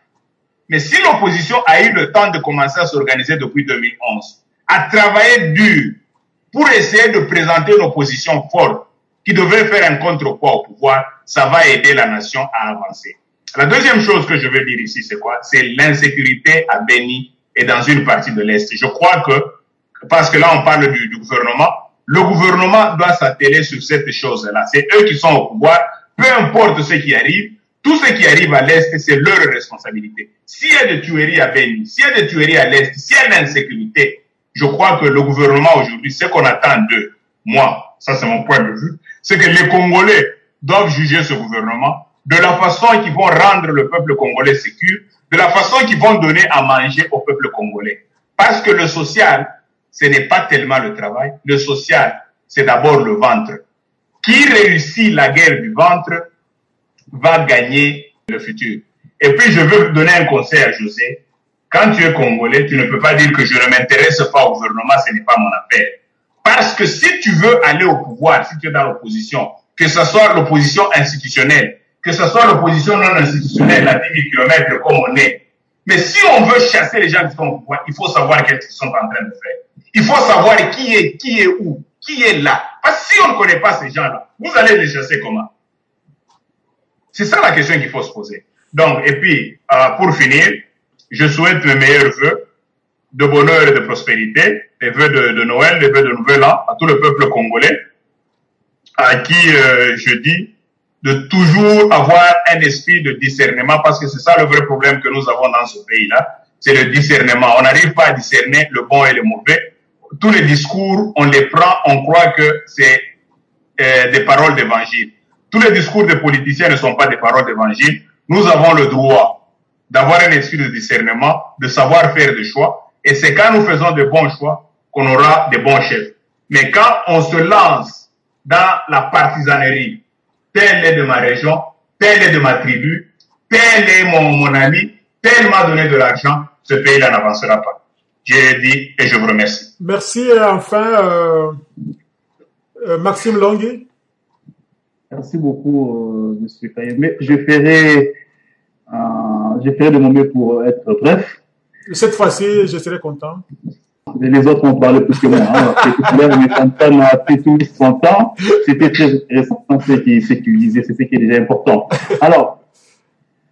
mais si l'opposition a eu le temps de commencer à s'organiser depuis 2011, à travailler dur pour essayer de présenter une opposition forte qui devait faire un contrepoids au pouvoir, ça va aider la nation à avancer. La deuxième chose que je veux dire ici, c'est quoi? C'est l'insécurité à Beni et dans une partie de l'Est. Je crois que, parce que là on parle du gouvernement, le gouvernement doit s'atteler sur cette chose-là. C'est eux qui sont au pouvoir, peu importe ce qui arrive, tout ce qui arrive à l'Est, c'est leur responsabilité. S'il y a des tueries à Beni, s'il y a des tueries à l'Est, s'il y a de l'insécurité, je crois que le gouvernement aujourd'hui, ce qu'on attend d'eux, moi, ça c'est mon point de vue, c'est que les Congolais doivent juger ce gouvernement de la façon qu'ils vont rendre le peuple congolais sécure, de la façon qu'ils vont donner à manger au peuple congolais. Parce que le social, ce n'est pas tellement le travail. Le social, c'est d'abord le ventre. Qui réussit la guerre du ventre va gagner le futur. Et puis, je veux donner un conseil à José. Quand tu es Congolais, tu ne peux pas dire que je ne m'intéresse pas au gouvernement, ce n'est pas mon affaire. Parce que si tu veux aller au pouvoir, si tu es dans l'opposition, que ce soit l'opposition institutionnelle, que ce soit l'opposition non institutionnelle à 10 000 km comme on est, mais si on veut chasser les gens qui sont au pouvoir, il faut savoir qu'est-ce qu'ils sont en train de faire. Il faut savoir qui est où, qui est là. Parce que si on ne connaît pas ces gens-là, vous allez les chasser comment? C'est ça la question qu'il faut se poser. Donc, et puis, pour finir, je souhaite mes meilleurs vœux de bonheur et de prospérité, les vœux de Noël, les vœux de Nouvel An à tout le peuple congolais, à qui je dis de toujours avoir un esprit de discernement, parce que c'est ça le vrai problème que nous avons dans ce pays-là, c'est le discernement. On n'arrive pas à discerner le bon et le mauvais. Tous les discours, on les prend, on croit que c'est des paroles d'évangile. Tous les discours des politiciens ne sont pas des paroles d'évangile. Nous avons le droit d'avoir un esprit de discernement, de savoir faire des choix, et c'est quand nous faisons de bons choix qu'on aura de bons chefs. Mais quand on se lance dans la partisanerie, tel est de ma région, tel est de ma tribu, tel est mon ami, tel m'a donné de l'argent, ce pays-là n'avancera pas. J'ai dit et je vous remercie. Merci. Enfin, Maxime Longhi. Merci beaucoup, M. Kaye. Mais je ferai de mon mieux pour être bref. Cette fois-ci, je serai content. Les autres ont parlé plus que moi. Hein. Mais Santana a fait tout son temps. C'était très intéressant ce qu'il disait. C'est ce qui est déjà important. Alors,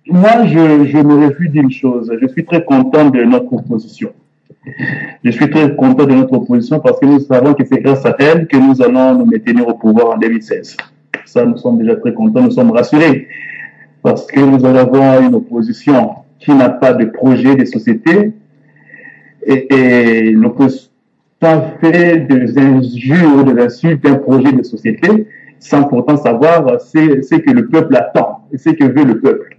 moi, je me réjouis d'une chose. Je suis très content de notre opposition. Je suis très content de notre opposition parce que nous savons que c'est grâce à elle que nous allons nous maintenir au pouvoir en 2016. Ça, nous sommes déjà très contents, nous sommes rassurés parce que nous avons une opposition qui n'a pas de projet de société et l'opposition fait des injures, des insultes, un projet de société sans pourtant savoir ce que le peuple attend et ce que veut le peuple.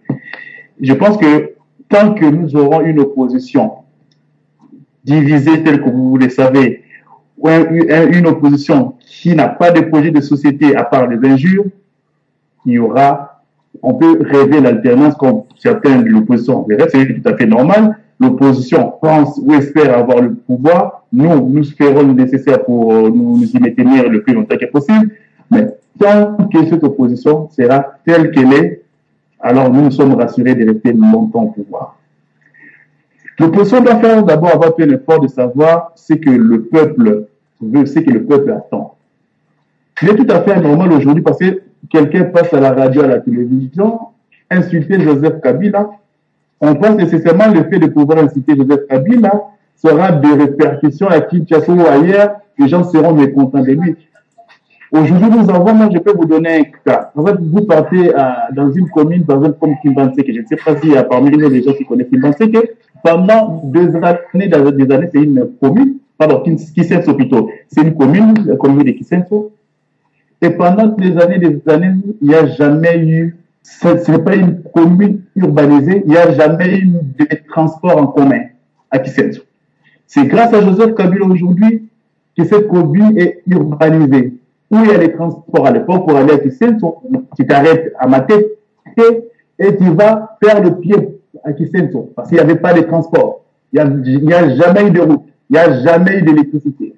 Je pense que tant que nous aurons une opposition divisée telle que vous le savez, ou une opposition qui n'a pas de projet de société à part les injures, il y aura, on peut rêver l'alternance comme certains de l'opposition verraient, c'est tout à fait normal. L'opposition pense ou espère avoir le pouvoir. Nous ferons le nécessaire pour nous y maintenir le plus longtemps que possible. Mais tant que cette opposition sera telle qu'elle est, alors nous sommes rassurés de rester longtemps au pouvoir. L'opposition doit faire d'abord avoir fait l'effort de savoir ce que le peuple veut, ce que le peuple attend. Il est tout à fait normal aujourd'hui parce que quelqu'un passe à la radio, à la télévision, insulter Joseph Kabila. On pense nécessairement le fait de pouvoir inciter Joseph Kabila sera des répercussions à Kinshasa ou ailleurs, les gens seront mécontents de lui. Aujourd'hui, nous avons, moi je peux vous donner un cas. En fait, vous partez dans une commune, par exemple, comme Kimbanseke. Je ne sais pas s'il y a parmi nous des gens qui connaissent Kimbanseke. Pendant des années, c'est une commune, pardon, Kisenso plutôt. C'est une commune, la commune de Kisenso. Et pendant des années, il n'y a jamais eu, ce n'est pas une commune urbanisée, il n'y a jamais eu de transport en commun à Kisenso. C'est grâce à Joseph Kabila aujourd'hui que cette commune est urbanisée. Où il y a les transports à l'époque pour aller à Kisenso, tu t'arrêtes à Maté et tu vas faire le pied à Kisenso parce qu'il n'y avait pas de transport. Il n'y a jamais eu de route, il n'y a jamais eu d'électricité.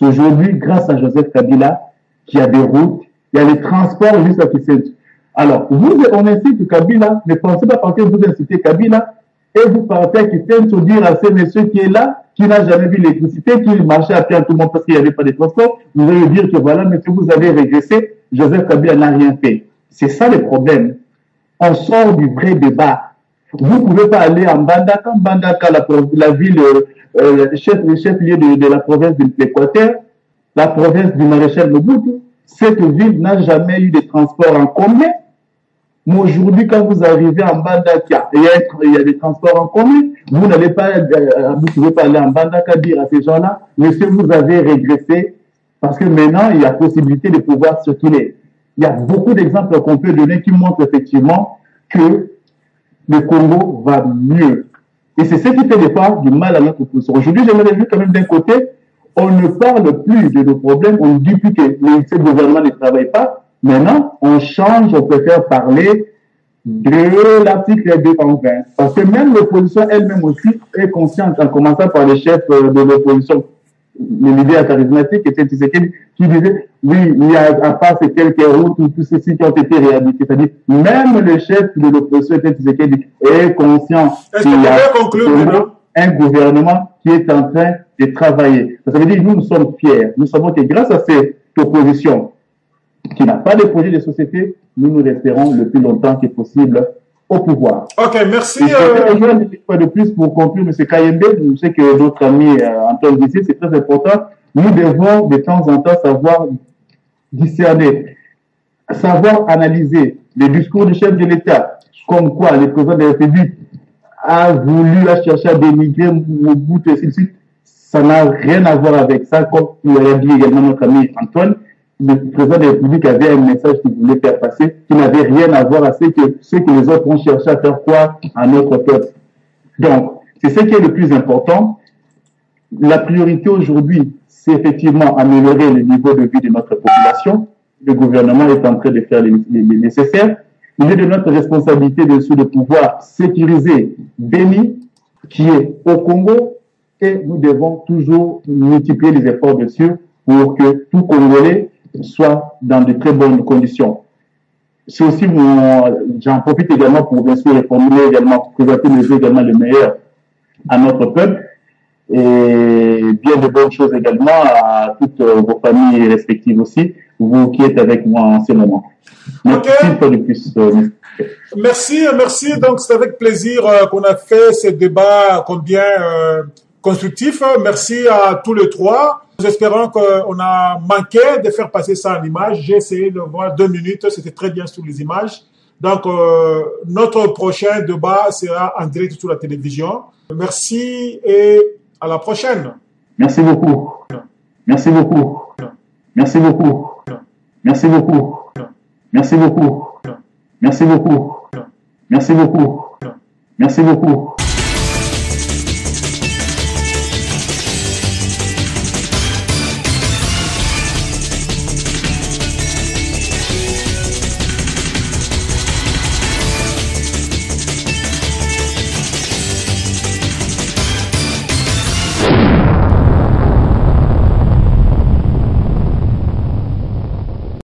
Aujourd'hui, grâce à Joseph Kabila, qu'il y a des routes, il y a les transports juste à Kisenso. Alors, vous, on incite Kabila, ne pensez pas parce que vous incitez Kabila et vous partez à Kisenso dire à ce monsieur qui est là, qui n'a jamais vu l'électricité, qui marchait à pied à tout le monde parce qu'il n'y avait pas de transport, vous allez dire que voilà, monsieur, vous avez régressé, Joseph Kabila n'a rien fait. C'est ça le problème. On sort du vrai débat. Vous ne pouvez pas aller en Mbandaka, la ville, le chef-lieu de la province de l'Équateur, la province du maréchal Mobutu. Cette ville n'a jamais eu de transport en commun. Mais aujourd'hui, quand vous arrivez en Mbandaka, il y a des transports en commun, vous n'allez pas, vous pouvez pas aller en Mbandaka dire à ces gens-là, monsieur, vous avez régressé, parce que maintenant, il y a possibilité de pouvoir circuler. Il y a beaucoup d'exemples qu'on peut donner qui montrent effectivement que le Congo va mieux. Et c'est ce qui fait des fois du mal à notre opposition. Aujourd'hui, j'aimerais dire quand même d'un côté, on ne parle plus de nos problèmes, on ne dit plus que ce gouvernement ne travaille pas. Maintenant, on change, on préfère parler de l'article 220. Parce que même l'opposition elle-même aussi est consciente, en commençant par le chef de l'opposition, le leader charismatique, qui disait, oui, il y a à part ces quelques routes ou tous ceux-ci qui ont été réhabilités. C'est-à-dire, même le chef de l'opposition est conscient qu'il y a un gouvernement qui est en train de travailler. Ça veut dire que nous sommes fiers. Nous savons que grâce à cette opposition qui n'a pas de projet de société, nous resterons le plus longtemps que possible au pouvoir. Ok, merci. Une fois de plus pour conclure, M. Kayembe, je sais que notre ami Antoine Dissé, c'est très important. Nous devons de temps en temps savoir discerner, savoir analyser les discours du chef de l'État, comme quoi le président de la République a voulu chercher à dénigrer Mobutu et ainsi de suite. Ça n'a rien à voir avec ça, comme nous l'a dit également notre ami Antoine. Le président de la République avait un message qu'il voulait faire passer, qui n'avait rien à voir avec ce que les autres ont cherché à faire croire à notre peuple. Donc, c'est ce qui est le plus important. La priorité aujourd'hui, c'est effectivement améliorer le niveau de vie de notre population. Le gouvernement est en train de faire les nécessaires. Il est de notre responsabilité de pouvoir sécuriser Béni, qui est au Congo, et nous devons toujours multiplier les efforts dessus pour que tout Congolais soit dans de très bonnes conditions. C'est aussi, j'en profite également pour bien sûr reformuler également, présenter les également le meilleur à notre peuple. et bien de bonnes choses également à toutes vos familles respectives aussi, vous qui êtes avec moi en ce moment. Merci une fois de plus. Merci. Donc, c'est avec plaisir qu'on a fait ce débat combien constructif. Merci à tous les trois. Nous espérons qu'on a manqué de faire passer ça en image. J'ai essayé de voir 2 minutes, c'était très bien sur les images. Donc, notre prochain débat sera en direct sur la télévision. Merci et à la prochaine. Merci beaucoup. Merci beaucoup. Merci beaucoup. Merci beaucoup. Merci beaucoup. Merci beaucoup. Merci beaucoup. Merci beaucoup.